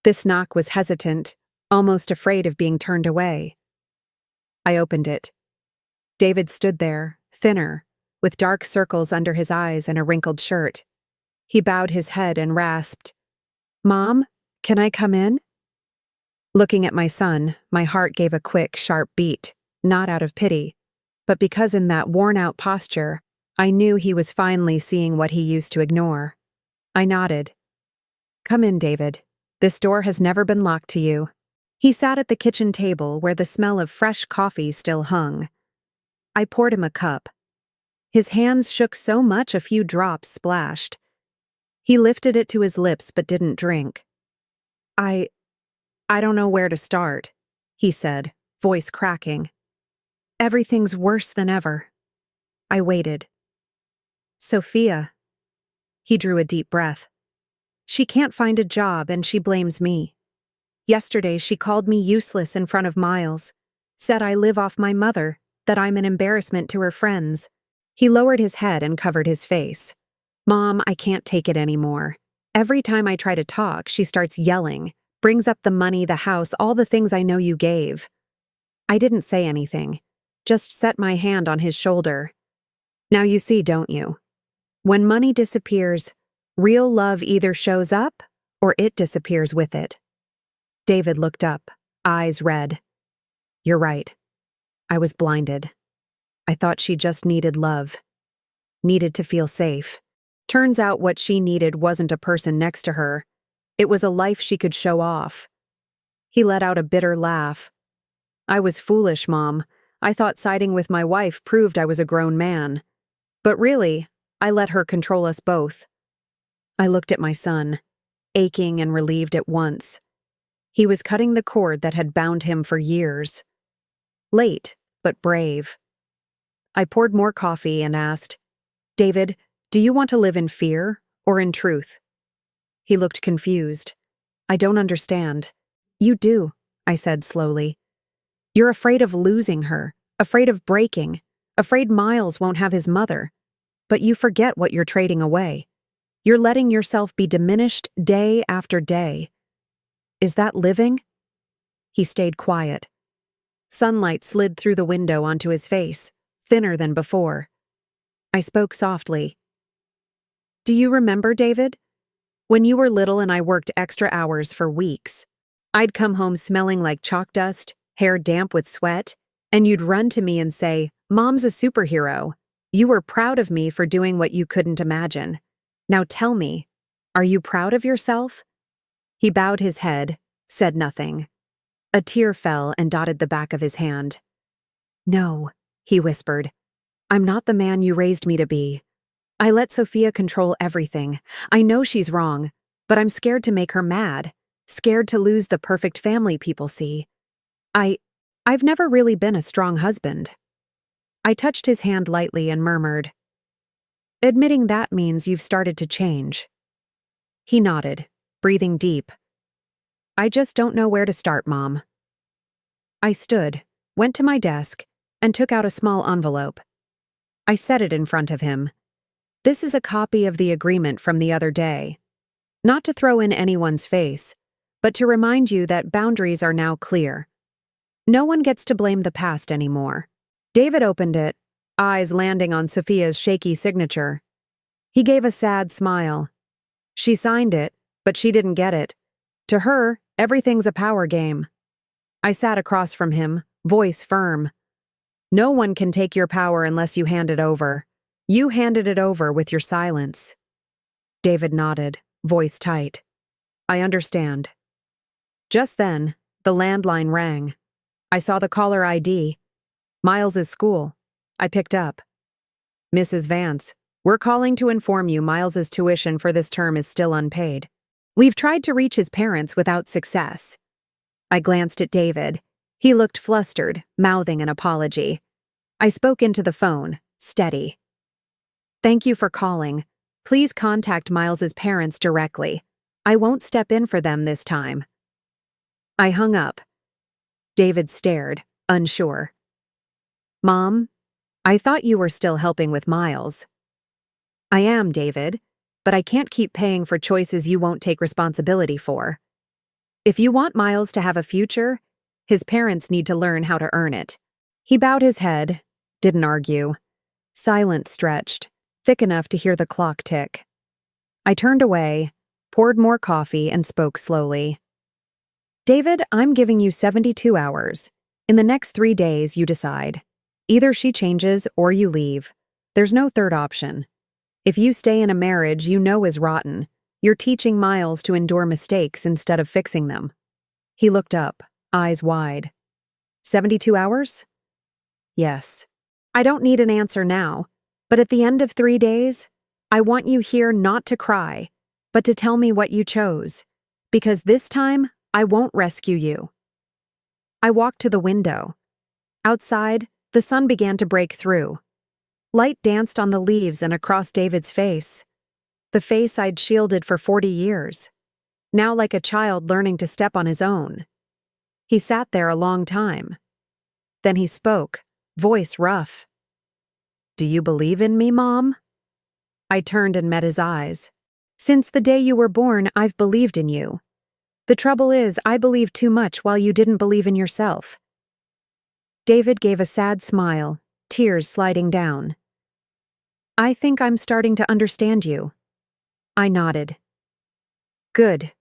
This knock was hesitant, almost afraid of being turned away. I opened it. David stood there, thinner, with dark circles under his eyes and a wrinkled shirt. He bowed his head and rasped, Mom, can I come in? Looking at my son, my heart gave a quick, sharp beat, not out of pity, but because in that worn-out posture, I knew he was finally seeing what he used to ignore. I nodded. Come in, David. This door has never been locked to you. He sat at the kitchen table where the smell of fresh coffee still hung. I poured him a cup. His hands shook so much a few drops splashed. He lifted it to his lips but didn't drink. I don't know where to start, he said, voice cracking. Everything's worse than ever. I waited. Sophia. He drew a deep breath. She can't find a job and she blames me. Yesterday she called me useless in front of Miles, said I live off my mother, that I'm an embarrassment to her friends. He lowered his head and covered his face. Mom, I can't take it anymore. Every time I try to talk, she starts yelling, brings up the money, the house, all the things I know you gave. I didn't say anything, just set my hand on his shoulder. Now you see, don't you? When money disappears, real love either shows up or it disappears with it. David looked up, eyes red. You're right. I was blinded. I thought she just needed love. Needed to feel safe. Turns out what she needed wasn't a person next to her. It was a life she could show off. He let out a bitter laugh. I was foolish, Mom. I thought siding with my wife proved I was a grown man. But really, I let her control us both. I looked at my son, aching and relieved at once. He was cutting the cord that had bound him for years. Late, but brave. I poured more coffee and asked, David, do you want to live in fear or in truth? He looked confused. I don't understand. You do, I said slowly. You're afraid of losing her, afraid of breaking, afraid Miles won't have his mother. But you forget what you're trading away. You're letting yourself be diminished day after day. Is that living? He stayed quiet. Sunlight slid through the window onto his face, thinner than before. I spoke softly. Do you remember, David? When you were little and I worked extra hours for weeks, I'd come home smelling like chalk dust, hair damp with sweat, and you'd run to me and say, Mom's a superhero. You were proud of me for doing what you couldn't imagine. Now tell me, are you proud of yourself? He bowed his head, said nothing. A tear fell and dotted the back of his hand. No, he whispered. I'm not the man you raised me to be. I let Sophia control everything. I know she's wrong, but I'm scared to make her mad, scared to lose the perfect family people see. I've never really been a strong husband. I touched his hand lightly and murmured, "Admitting that means you've started to change." He nodded, breathing deep. "I just don't know where to start, Mom." I stood, went to my desk, and took out a small envelope. I set it in front of him. "This is a copy of the agreement from the other day. Not to throw in anyone's face, but to remind you that boundaries are now clear. No one gets to blame the past anymore." David opened it, eyes landing on Sophia's shaky signature. He gave a sad smile. She signed it, but she didn't get it. To her, everything's a power game. I sat across from him, voice firm. "No one can take your power unless you hand it over. You handed it over with your silence." David nodded, voice tight. "I understand." Just then, the landline rang. I saw the caller ID. Miles's school. I picked up. "Mrs. Vance, we're calling to inform you Miles's tuition for this term is still unpaid. We've tried to reach his parents without success." I glanced at David. He looked flustered, mouthing an apology. I spoke into the phone, steady. "Thank you for calling. Please contact Miles's parents directly. I won't step in for them this time." I hung up. David stared, unsure. "Mom, I thought you were still helping with Miles." "I am, David, but I can't keep paying for choices you won't take responsibility for. If you want Miles to have a future, his parents need to learn how to earn it." He bowed his head, didn't argue. Silence stretched, thick enough to hear the clock tick. I turned away, poured more coffee, and spoke slowly. "David, I'm giving you 72 hours. In the next 3 days, you decide. Either she changes or you leave. There's no third option. If you stay in a marriage you know is rotten, you're teaching Miles to endure mistakes instead of fixing them." He looked up, eyes wide. 72 hours? Yes. I don't need an answer now, but at the end of 3 days, I want you here not to cry, but to tell me what you chose, because this time I won't rescue you. I walked to the window. Outside, the sun began to break through. Light danced on the leaves and across David's face. The face I'd shielded for 40 years. Now like a child learning to step on his own. He sat there a long time. Then he spoke, voice rough. "Do you believe in me, Mom?" I turned and met his eyes. "Since the day you were born, I've believed in you. The trouble is, I believed too much while you didn't believe in yourself." David gave a sad smile, tears sliding down. "I think I'm starting to understand you." I nodded. "Good.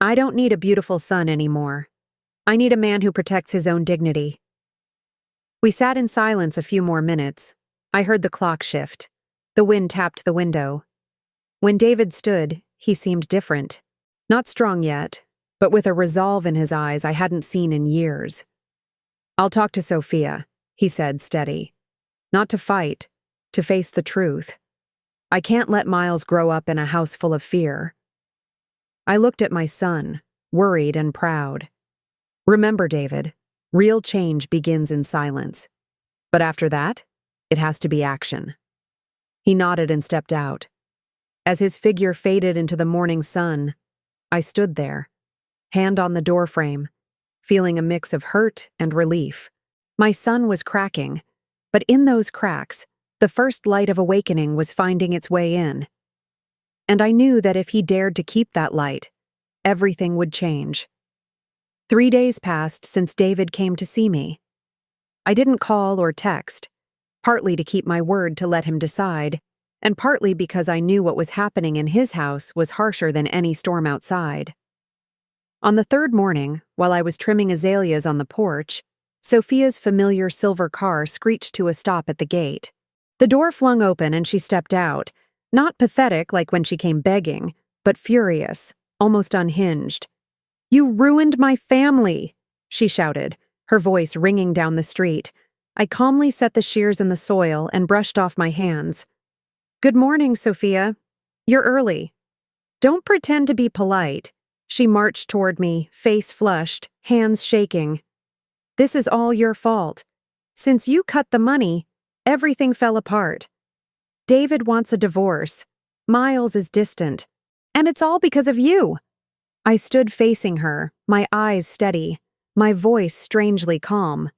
I don't need a beautiful son anymore. I need a man who protects his own dignity." We sat in silence a few more minutes. I heard the clock shift. The wind tapped the window. When David stood, he seemed different. Not strong yet, but with a resolve in his eyes I hadn't seen in years. "I'll talk to Sophia," he said, steady. "Not to fight, to face the truth. I can't let Miles grow up in a house full of fear." I looked at my son, worried and proud. "Remember, David, real change begins in silence. But after that, it has to be action." He nodded and stepped out. As his figure faded into the morning sun, I stood there, hand on the doorframe, feeling a mix of hurt and relief. My sun was cracking, but in those cracks, the first light of awakening was finding its way in. And I knew that if he dared to keep that light, everything would change. 3 days passed since David came to see me. I didn't call or text, partly to keep my word to let him decide, and partly because I knew what was happening in his house was harsher than any storm outside. On the third morning, while I was trimming azaleas on the porch, Sophia's familiar silver car screeched to a stop at the gate. The door flung open and she stepped out, not pathetic like when she came begging, but furious, almost unhinged. "You ruined my family," she shouted, her voice ringing down the street. I calmly set the shears in the soil and brushed off my hands. Good morning, Sophia. You're early. Don't pretend to be polite. She marched toward me, face flushed, hands shaking. This is all your fault. Since you cut the money, everything fell apart. David wants a divorce. Miles is distant. And it's all because of you. I stood facing her, my eyes steady, my voice strangely calm.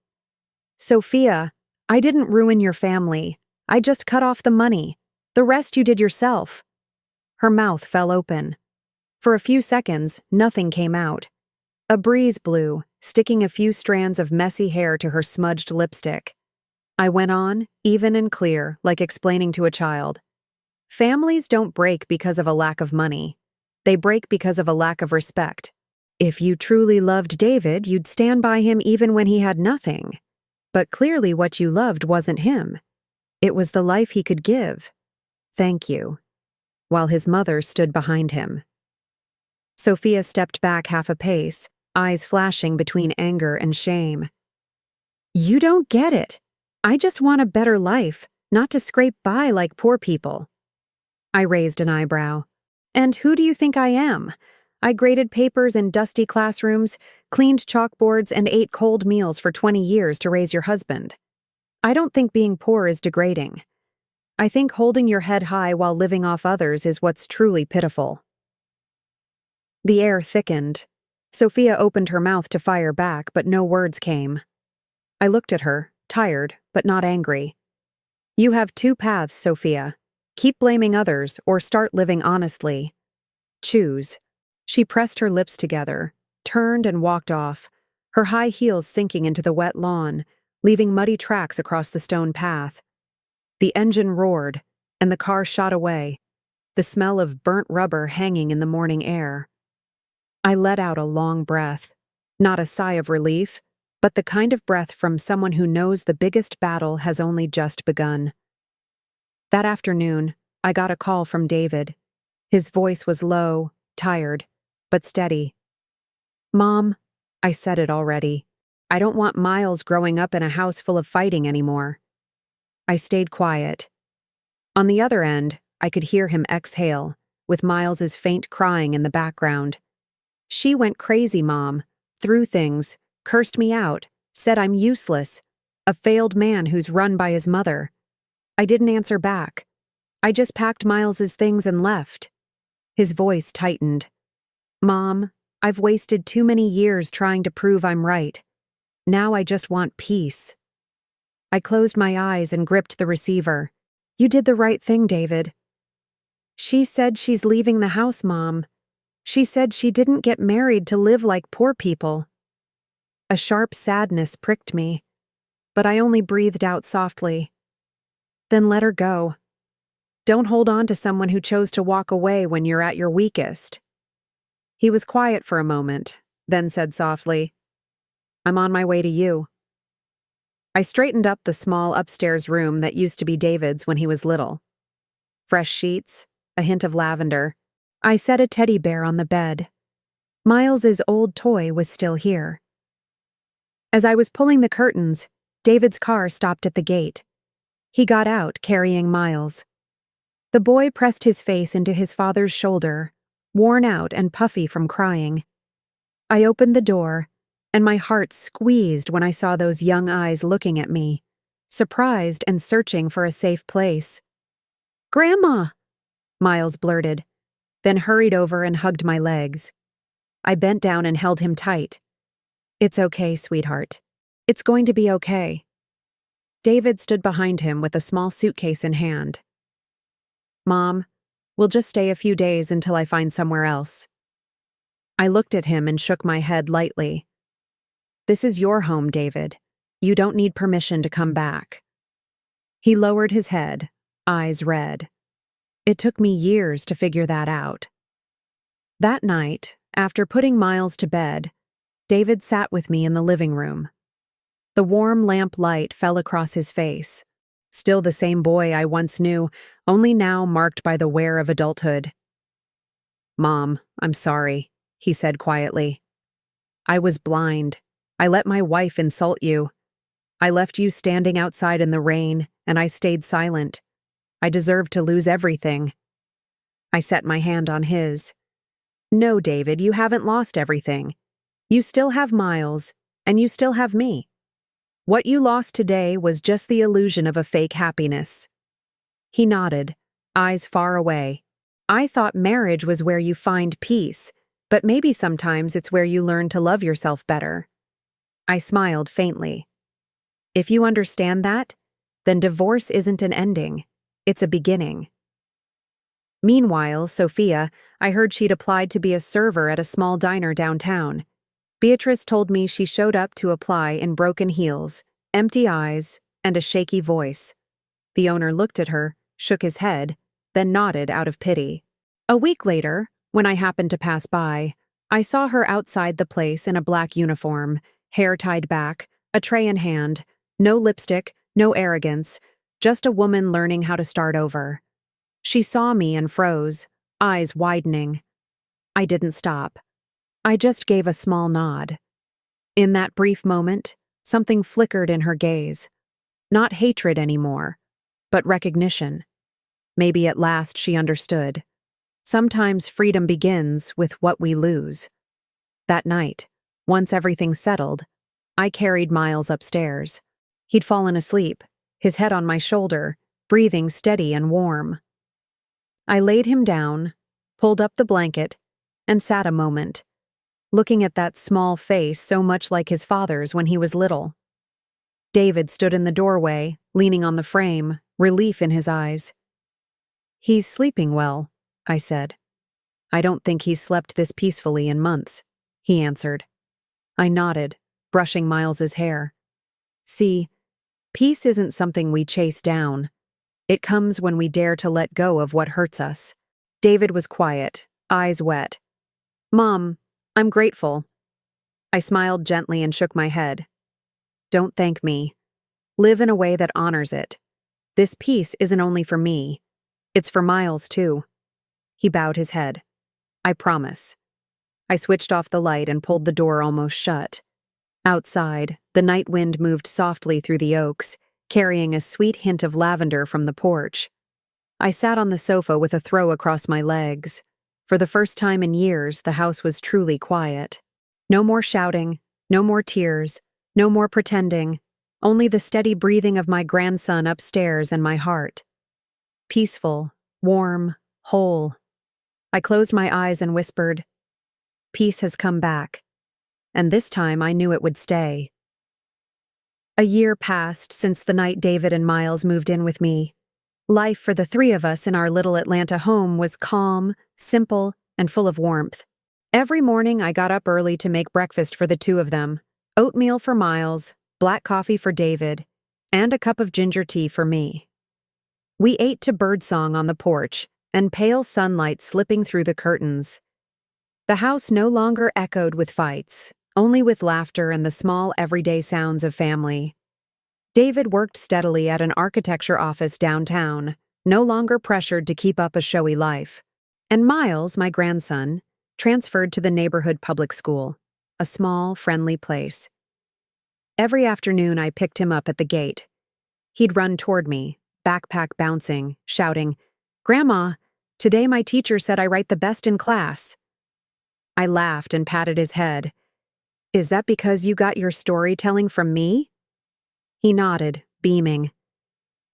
Sophia, I didn't ruin your family. I just cut off the money. The rest you did yourself. Her mouth fell open. For a few seconds, nothing came out. A breeze blew, sticking a few strands of messy hair to her smudged lipstick. I went on, even and clear, like explaining to a child. Families don't break because of a lack of money. They break because of a lack of respect. If you truly loved David, you'd stand by him even when he had nothing. But clearly what you loved wasn't him. It was the life he could give. Thank you. While his mother stood behind him. Sophia stepped back half a pace, eyes flashing between anger and shame. You don't get it. I just want a better life, not to scrape by like poor people. I raised an eyebrow. And who do you think I am? I graded papers in dusty classrooms, cleaned chalkboards, and ate cold meals for 20 years to raise your husband. I don't think being poor is degrading. I think holding your head high while living off others is what's truly pitiful. The air thickened. Sophia opened her mouth to fire back, but no words came. I looked at her, tired, but not angry. You have two paths, Sophia. Keep blaming others or start living honestly. Choose. She pressed her lips together, turned and walked off, her high heels sinking into the wet lawn, leaving muddy tracks across the stone path. The engine roared, and the car shot away, the smell of burnt rubber hanging in the morning air. I let out a long breath, not a sigh of relief, but the kind of breath from someone who knows the biggest battle has only just begun. That afternoon, I got a call from David. His voice was low, tired, but steady. Mom, I said it already. I don't want Miles growing up in a house full of fighting anymore. I stayed quiet. On the other end, I could hear him exhale, with Miles's faint crying in the background. She went crazy, Mom, threw things, cursed me out, said I'm useless, a failed man who's run by his mother. I didn't answer back. I just packed Miles's things and left. His voice tightened. Mom, I've wasted too many years trying to prove I'm right. Now I just want peace. I closed my eyes and gripped the receiver. You did the right thing, David. She said she's leaving the house, Mom. She said she didn't get married to live like poor people. A sharp sadness pricked me, but I only breathed out softly. Then let her go. Don't hold on to someone who chose to walk away when you're at your weakest. He was quiet for a moment, then said softly, I'm on my way to you. I straightened up the small upstairs room that used to be David's when he was little. Fresh sheets, a hint of lavender. I set a teddy bear on the bed. Miles's old toy was still here. As I was pulling the curtains, David's car stopped at the gate. He got out, carrying Miles. The boy pressed his face into his father's shoulder, worn out and puffy from crying. I opened the door, and my heart squeezed when I saw those young eyes looking at me, surprised and searching for a safe place. Grandma, Miles blurted, then hurried over and hugged my legs. I bent down and held him tight. It's okay, sweetheart. It's going to be okay. David stood behind him with a small suitcase in hand. Mom, we'll just stay a few days until I find somewhere else. I looked at him and shook my head lightly. This is your home, David. You don't need permission to come back. He lowered his head, eyes red. It took me years to figure that out. That night, after putting Miles to bed, David sat with me in the living room. The warm lamp light fell across his face. Still the same boy I once knew, only now marked by the wear of adulthood. Mom, I'm sorry, he said quietly. I was blind. I let my wife insult you. I left you standing outside in the rain, and I stayed silent. I deserved to lose everything. I set my hand on his. No, David, you haven't lost everything. You still have Miles, and you still have me. What you lost today was just the illusion of a fake happiness. He nodded, eyes far away. I thought marriage was where you find peace, but maybe sometimes it's where you learn to love yourself better. I smiled faintly. If you understand that, then divorce isn't an ending, it's a beginning. Meanwhile, Sophia, I heard she'd applied to be a server at a small diner downtown. Beatrice told me she showed up to apply in broken heels, empty eyes, and a shaky voice. The owner looked at her, shook his head, then nodded out of pity. A week later, when I happened to pass by, I saw her outside the place in a black uniform, hair tied back, a tray in hand, no lipstick, no arrogance, just a woman learning how to start over. She saw me and froze, eyes widening. I didn't stop. I just gave a small nod. In that brief moment, something flickered in her gaze. Not hatred anymore, but recognition. Maybe at last she understood. Sometimes freedom begins with what we lose. That night, once everything settled, I carried Miles upstairs. He'd fallen asleep, his head on my shoulder, breathing steady and warm. I laid him down, pulled up the blanket, and sat a moment, looking at that small face so much like his father's when he was little. David stood in the doorway, leaning on the frame, relief in his eyes. "He's sleeping well," I said. "I don't think he's slept this peacefully in months," he answered. I nodded, brushing Miles's hair. See, peace isn't something we chase down. It comes when we dare to let go of what hurts us. David was quiet, eyes wet. "Mom, I'm grateful." I smiled gently and shook my head. "Don't thank me. Live in a way that honors it. This peace isn't only for me. It's for Miles, too." He bowed his head. "I promise." I switched off the light and pulled the door almost shut. Outside, the night wind moved softly through the oaks, carrying a sweet hint of lavender from the porch. I sat on the sofa with a throw across my legs. For the first time in years, the house was truly quiet. No more shouting, no more tears, no more pretending, only the steady breathing of my grandson upstairs and my heart. Peaceful, warm, whole. I closed my eyes and whispered, "Peace has come back." And this time I knew it would stay. A year passed since the night David and Miles moved in with me. Life for the three of us in our little Atlanta home was calm, simple, and full of warmth. Every morning I got up early to make breakfast for the two of them. Oatmeal for Miles, black coffee for David, and a cup of ginger tea for me. We ate to birdsong on the porch, and pale sunlight slipping through the curtains. The house no longer echoed with fights, only with laughter and the small everyday sounds of family. David worked steadily at an architecture office downtown, no longer pressured to keep up a showy life. And Miles, my grandson, transferred to the neighborhood public school, a small, friendly place. Every afternoon I picked him up at the gate. He'd run toward me, backpack bouncing, shouting, "Grandma, today my teacher said I write the best in class." I laughed and patted his head. "Is that because you got your storytelling from me?" He nodded, beaming.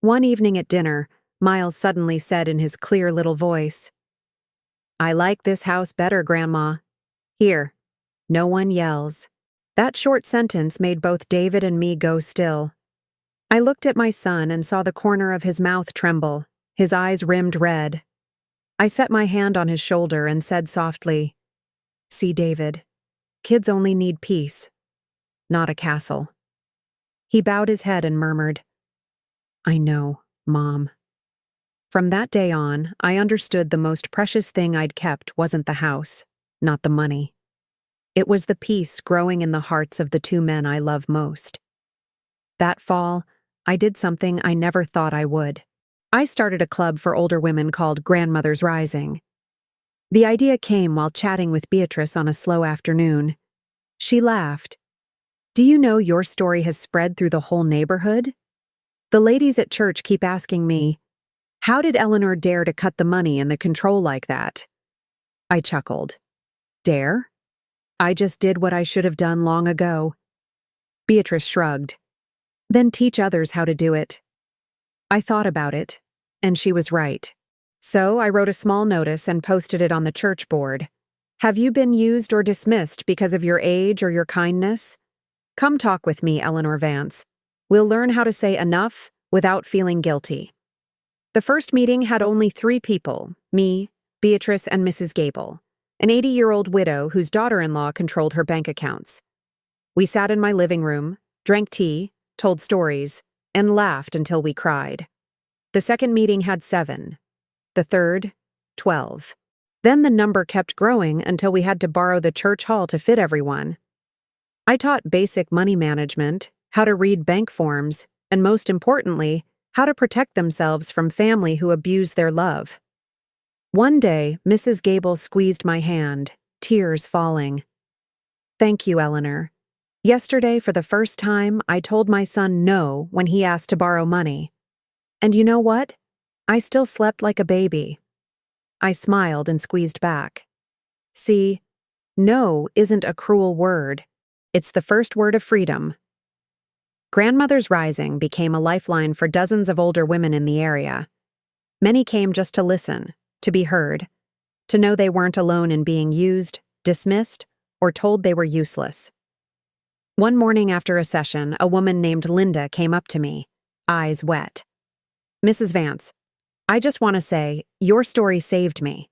One evening at dinner, Miles suddenly said in his clear little voice, "I like this house better, Grandma. Here, no one yells." That short sentence made both David and me go still. I looked at my son and saw the corner of his mouth tremble, his eyes rimmed red. I set my hand on his shoulder and said softly, "See, David, kids only need peace, not a castle." He bowed his head and murmured, "I know, Mom." From that day on, I understood the most precious thing I'd kept wasn't the house, not the money. It was the peace growing in the hearts of the two men I love most. That fall, I did something I never thought I would. I started a club for older women called Grandmothers Rising. The idea came while chatting with Beatrice on a slow afternoon. She laughed. "Do you know your story has spread through the whole neighborhood? The ladies at church keep asking me, How did Eleanor dare to cut the money and the control like that? I chuckled. Dare? I just did what I should have done long ago. Beatrice shrugged. Then teach others how to do it. I thought about it, and she was right. So I wrote a small notice and posted it on the church board. Have you been used or dismissed because of your age or your kindness? Come talk with me, Eleanor Vance. We'll learn how to say enough without feeling guilty. The first meeting had only 3 people, me, Beatrice, and Mrs. Gable, an 80-year-old widow whose daughter-in-law controlled her bank accounts. We sat in my living room, drank tea, told stories, and laughed until we cried. The second meeting had 7. The third, 12. Then the number kept growing until we had to borrow the church hall to fit everyone. I taught basic money management, how to read bank forms, and most importantly, how to protect themselves from family who abuse their love. One day, Mrs. Gable squeezed my hand, tears falling. Thank you, Eleanor. Yesterday, for the first time, I told my son no when he asked to borrow money. And you know what? I still slept like a baby. I smiled and squeezed back. See, no isn't a cruel word. It's the first word of freedom. Grandmother's Rising became a lifeline for dozens of older women in the area. Many came just to listen, to be heard, to know they weren't alone in being used, dismissed, or told they were useless. One morning after a session, a woman named Linda came up to me, eyes wet. Mrs. Vance, I just want to say, your story saved me.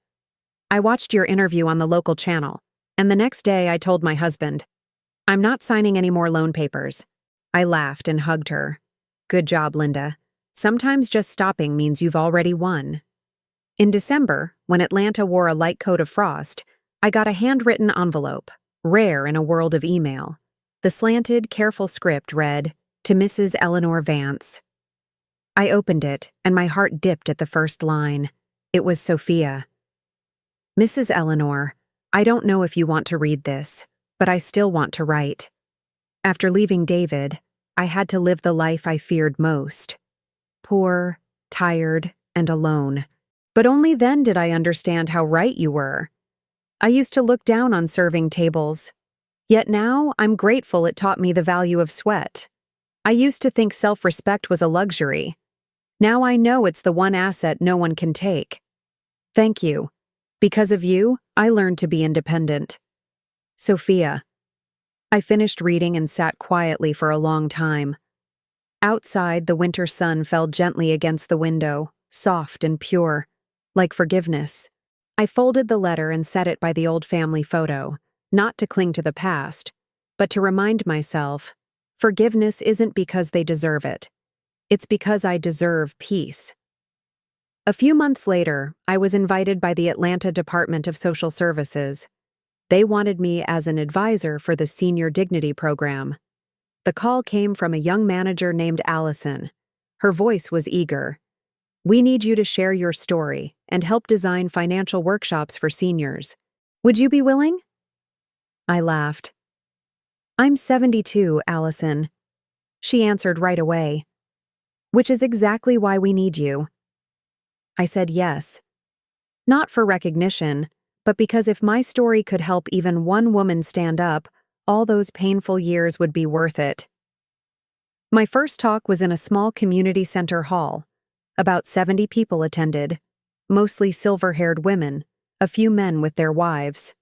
I watched your interview on the local channel, and the next day I told my husband, I'm not signing any more loan papers. I laughed and hugged her. Good job, Linda. Sometimes just stopping means you've already won. In December, when Atlanta wore a light coat of frost, I got a handwritten envelope, rare in a world of email. The slanted, careful script read, To Mrs. Eleanor Vance. I opened it, and my heart dipped at the first line. It was Sophia. Mrs. Eleanor, I don't know if you want to read this, but I still want to write. After leaving David, I had to live the life I feared most. Poor, tired, and alone. But only then did I understand how right you were. I used to look down on serving tables. Yet now, I'm grateful it taught me the value of sweat. I used to think self-respect was a luxury. Now I know it's the one asset no one can take. Thank you. Because of you, I learned to be independent. Sophia. I finished reading and sat quietly for a long time. Outside, the winter sun fell gently against the window, soft and pure, like forgiveness. I folded the letter and set it by the old family photo, not to cling to the past, but to remind myself, forgiveness isn't because they deserve it. It's because I deserve peace. A few months later, I was invited by the Atlanta Department of Social Services. They wanted me as an advisor for the Senior Dignity Program. The call came from a young manager named Allison. Her voice was eager. We need you to share your story and help design financial workshops for seniors. Would you be willing? I laughed. I'm 72, Allison. She answered right away. Which is exactly why we need you. I said yes. Not for recognition, but because if my story could help even one woman stand up, all those painful years would be worth it. My first talk was in a small community center hall. About 70 people attended, mostly silver-haired women, a few men with their wives.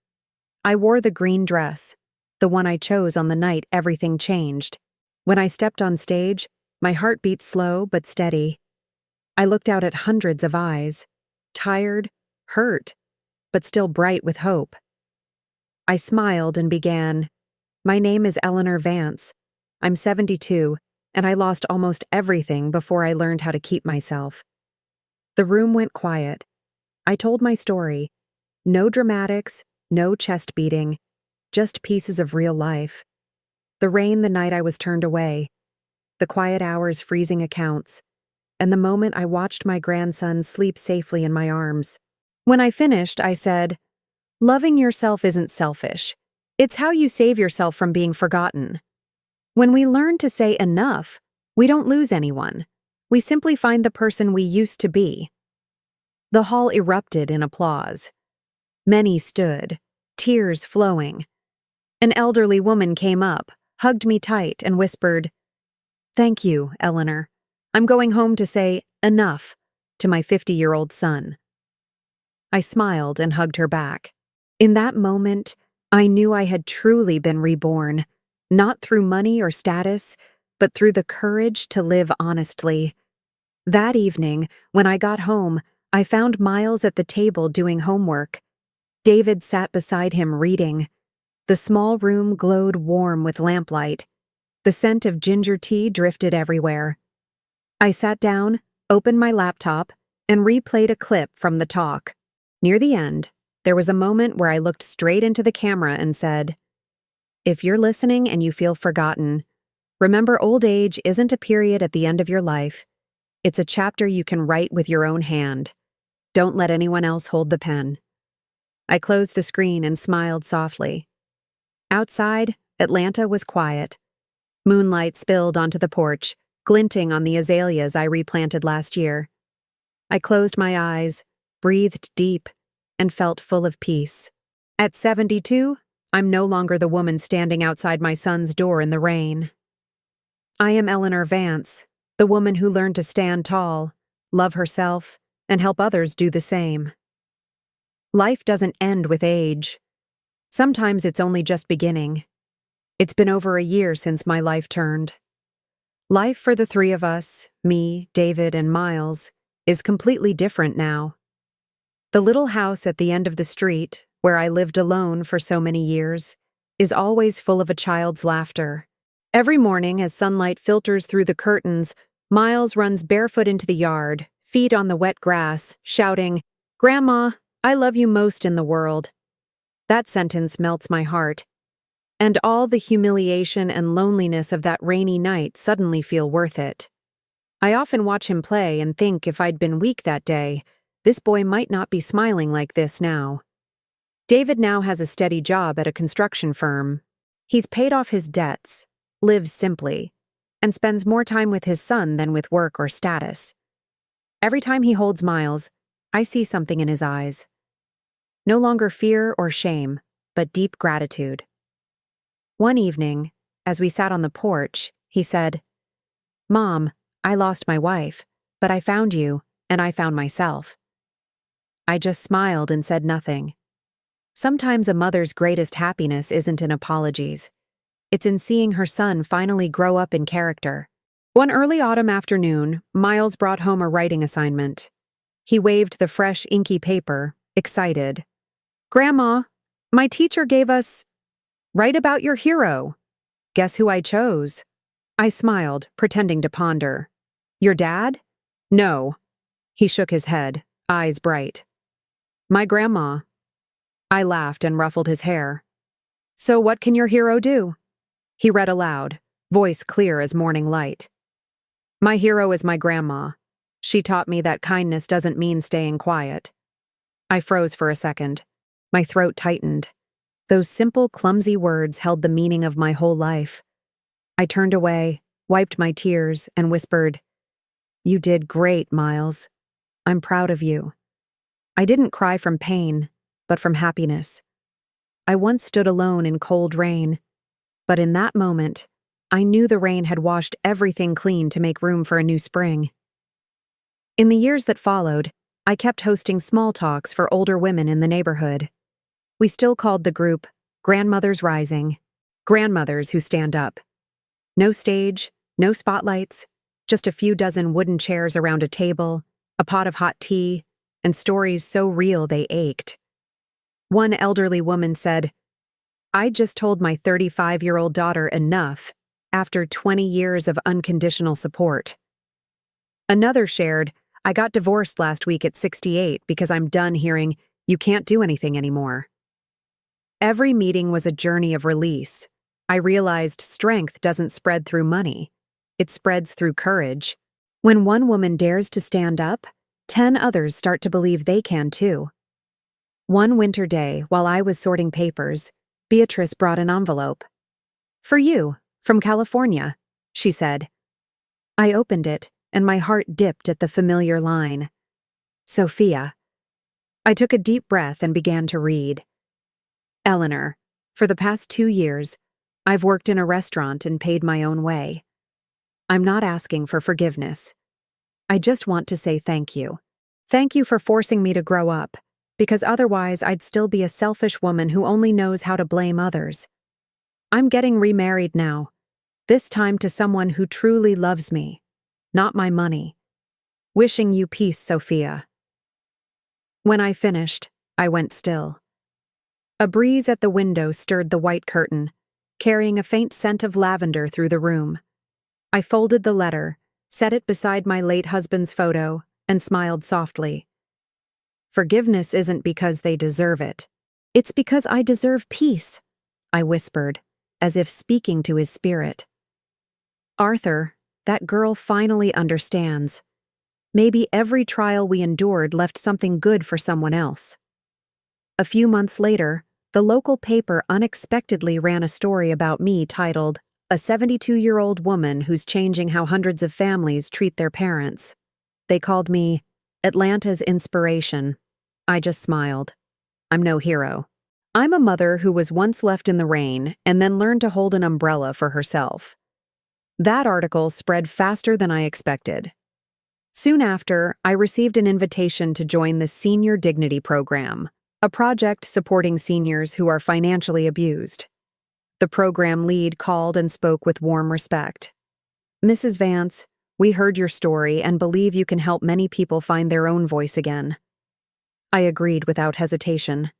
I wore the green dress, the one I chose on the night everything changed. When I stepped on stage, my heart beat slow but steady. I looked out at hundreds of eyes, tired, hurt, but still bright with hope. I smiled and began, My name is Eleanor Vance. I'm 72, and I lost almost everything before I learned how to keep myself. The room went quiet. I told my story. No dramatics, no chest beating, just pieces of real life. The rain the night I was turned away, the quiet hours freezing accounts, and the moment I watched my grandson sleep safely in my arms. When I finished, I said, Loving yourself isn't selfish. It's how you save yourself from being forgotten. When we learn to say enough, we don't lose anyone. We simply find the person we used to be. The hall erupted in applause. Many stood, tears flowing. An elderly woman came up, hugged me tight, and whispered, "Thank you, Eleanor. I'm going home to say enough to my 50-year-old son." I smiled and hugged her back. In that moment, I knew I had truly been reborn, not through money or status, but through the courage to live honestly. That evening, when I got home, I found Miles at the table doing homework. David sat beside him reading. The small room glowed warm with lamplight. The scent of ginger tea drifted everywhere. I sat down, opened my laptop, and replayed a clip from the talk. Near the end, there was a moment where I looked straight into the camera and said, "If you're listening and you feel forgotten, remember old age isn't a period at the end of your life. It's a chapter you can write with your own hand. Don't let anyone else hold the pen." I closed the screen and smiled softly. Outside, Atlanta was quiet. Moonlight spilled onto the porch, glinting on the azaleas I replanted last year. I closed my eyes, breathed deep, and felt full of peace. At 72, I'm no longer the woman standing outside my son's door in the rain. I am Eleanor Vance, the woman who learned to stand tall, love herself, and help others do the same. Life doesn't end with age. Sometimes it's only just beginning. It's been over a year since my life turned. Life for the three of us, me, David, and Miles, is completely different now. The little house at the end of the street, where I lived alone for so many years, is always full of a child's laughter. Every morning, as sunlight filters through the curtains, Miles runs barefoot into the yard, feet on the wet grass, shouting, "Grandma, I love you most in the world." That sentence melts my heart, and all the humiliation and loneliness of that rainy night suddenly feel worth it. I often watch him play and think if I'd been weak that day, this boy might not be smiling like this now. David now has a steady job at a construction firm. He's paid off his debts, lives simply, and spends more time with his son than with work or status. Every time he holds Miles, I see something in his eyes. No longer fear or shame, but deep gratitude. One evening, as we sat on the porch, he said, "Mom, I lost my wife, but I found you, and I found myself." I just smiled and said nothing. Sometimes a mother's greatest happiness isn't in apologies. It's in seeing her son finally grow up in character. One early autumn afternoon, Miles brought home a writing assignment. He waved the fresh, inky paper, excited. "Grandma, my teacher gave us, 'Write about your hero.' Guess who I chose?" I smiled, pretending to ponder. "Your dad?" "No." He shook his head, eyes bright. "My grandma." I laughed and ruffled his hair. "So what can your hero do?" He read aloud, voice clear as morning light. "My hero is my grandma. She taught me that kindness doesn't mean staying quiet." I froze for a second. My throat tightened. Those simple, clumsy words held the meaning of my whole life. I turned away, wiped my tears, and whispered, "You did great, Miles. I'm proud of you." I didn't cry from pain, but from happiness. I once stood alone in cold rain, but in that moment, I knew the rain had washed everything clean to make room for a new spring. In the years that followed, I kept hosting small talks for older women in the neighborhood. We still called the group Grandmothers Rising, grandmothers who stand up. No stage, no spotlights, just a few dozen wooden chairs around a table, a pot of hot tea, and stories so real they ached. One elderly woman said, "I just told my 35-year-old daughter enough after 20 years of unconditional support." Another shared, "I got divorced last week at 68 because I'm done hearing, 'You can't do anything anymore.'" Every meeting was a journey of release. I realized strength doesn't spread through money. It spreads through courage. When one woman dares to stand up, 10 others start to believe they can too. One winter day, while I was sorting papers, Beatrice brought an envelope. "For you, from California," she said. I opened it, and my heart dipped at the familiar line. "Sophia, I took a deep breath and began to read. Eleanor, for the past 2 years, I've worked in a restaurant and paid my own way. I'm not asking for forgiveness. I just want to say thank you. Thank you for forcing me to grow up, because otherwise I'd still be a selfish woman who only knows how to blame others. I'm getting remarried now, this time to someone who truly loves me, not my money. Wishing you peace, Sophia. When I finished, I went still. A breeze at the window stirred the white curtain, carrying a faint scent of lavender through the room. I folded the letter, set it beside my late husband's photo, and smiled softly. Forgiveness isn't because they deserve it. It's because I deserve peace, I whispered, as if speaking to his spirit. Arthur, that girl finally understands. Maybe every trial we endured left something good for someone else. A few months later, the local paper unexpectedly ran a story about me titled, "A 72-year-old woman who's changing how hundreds of families treat their parents." They called me Atlanta's inspiration. I just smiled. I'm no hero. I'm a mother who was once left in the rain and then learned to hold an umbrella for herself. That article spread faster than I expected. Soon after, I received an invitation to join the Senior Dignity Program, a project supporting seniors who are financially abused. The program lead called and spoke with warm respect. "Mrs. Vance, we heard your story and believe you can help many people find their own voice again." I agreed without hesitation.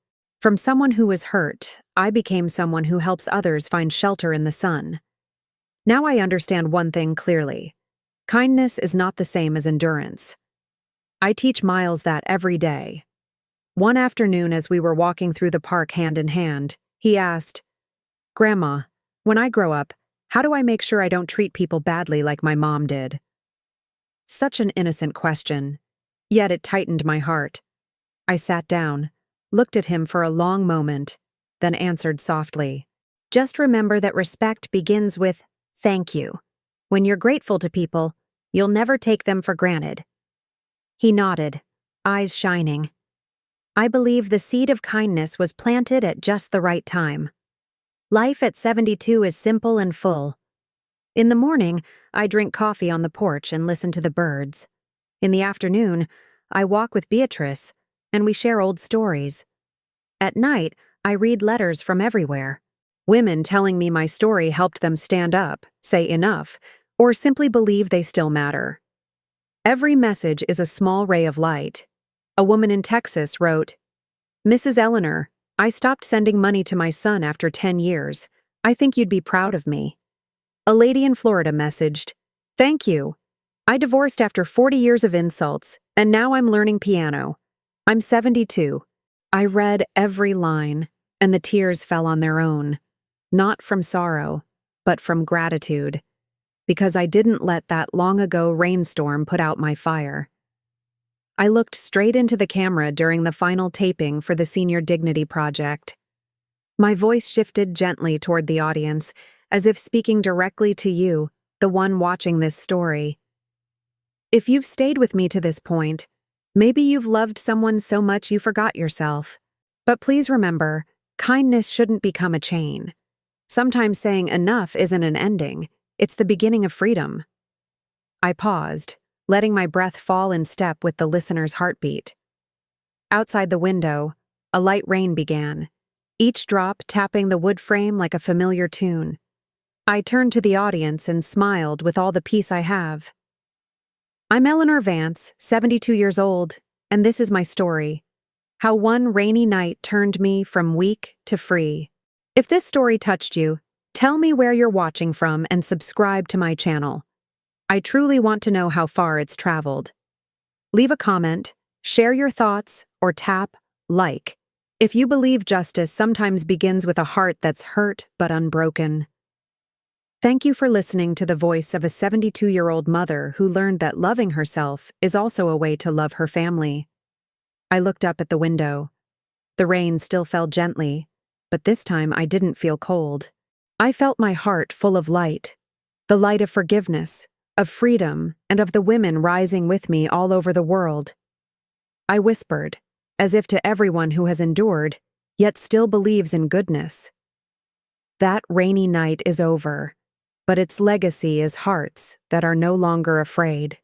From someone who was hurt, I became someone who helps others find shelter in the sun. Now I understand one thing clearly. Kindness is not the same as endurance. I teach Miles that every day. One afternoon as we were walking through the park hand in hand, he asked, "Grandma, when I grow up, how do I make sure I don't treat people badly like my mom did?" Such an innocent question, yet it tightened my heart. I sat down, looked at him for a long moment, then answered softly, "Just remember that respect begins with thank you. When you're grateful to people, you'll never take them for granted." He nodded, eyes shining. I believe the seed of kindness was planted at just the right time. Life at 72 is simple and full. In the morning, I drink coffee on the porch and listen to the birds. In the afternoon, I walk with Beatrice, and we share old stories. At night, I read letters from everywhere. Women telling me my story helped them stand up, say enough, or simply believe they still matter. Every message is a small ray of light. A woman in Texas wrote, "Mrs. Eleanor, I stopped sending money to my son after 10 years. I think you'd be proud of me." A lady in Florida messaged, "Thank you. I divorced after 40 years of insults, and now I'm learning piano. I'm 72. I read every line, and the tears fell on their own. Not from sorrow, but from gratitude. Because I didn't let that long-ago rainstorm put out my fire." I looked straight into the camera during the final taping for the Senior Dignity Project. My voice shifted gently toward the audience, as if speaking directly to you, the one watching this story. If you've stayed with me to this point, maybe you've loved someone so much you forgot yourself. But please remember, kindness shouldn't become a chain. Sometimes saying enough isn't an ending, it's the beginning of freedom. I paused, letting my breath fall in step with the listener's heartbeat. Outside the window, a light rain began, each drop tapping the wood frame like a familiar tune. I turned to the audience and smiled with all the peace I have. I'm Eleanor Vance, 72 years old, and this is my story. How one rainy night turned me from weak to free. If this story touched you, tell me where you're watching from and subscribe to my channel. I truly want to know how far it's traveled. Leave a comment, share your thoughts, or tap like if you believe justice sometimes begins with a heart that's hurt but unbroken. Thank you for listening to the voice of a 72-year-old mother who learned that loving herself is also a way to love her family. I looked up at the window. The rain still fell gently, but this time I didn't feel cold. I felt my heart full of light, the light of forgiveness, of freedom, and of the women rising with me all over the world. I whispered, as if to everyone who has endured, yet still believes in goodness. That rainy night is over, but its legacy is hearts that are no longer afraid.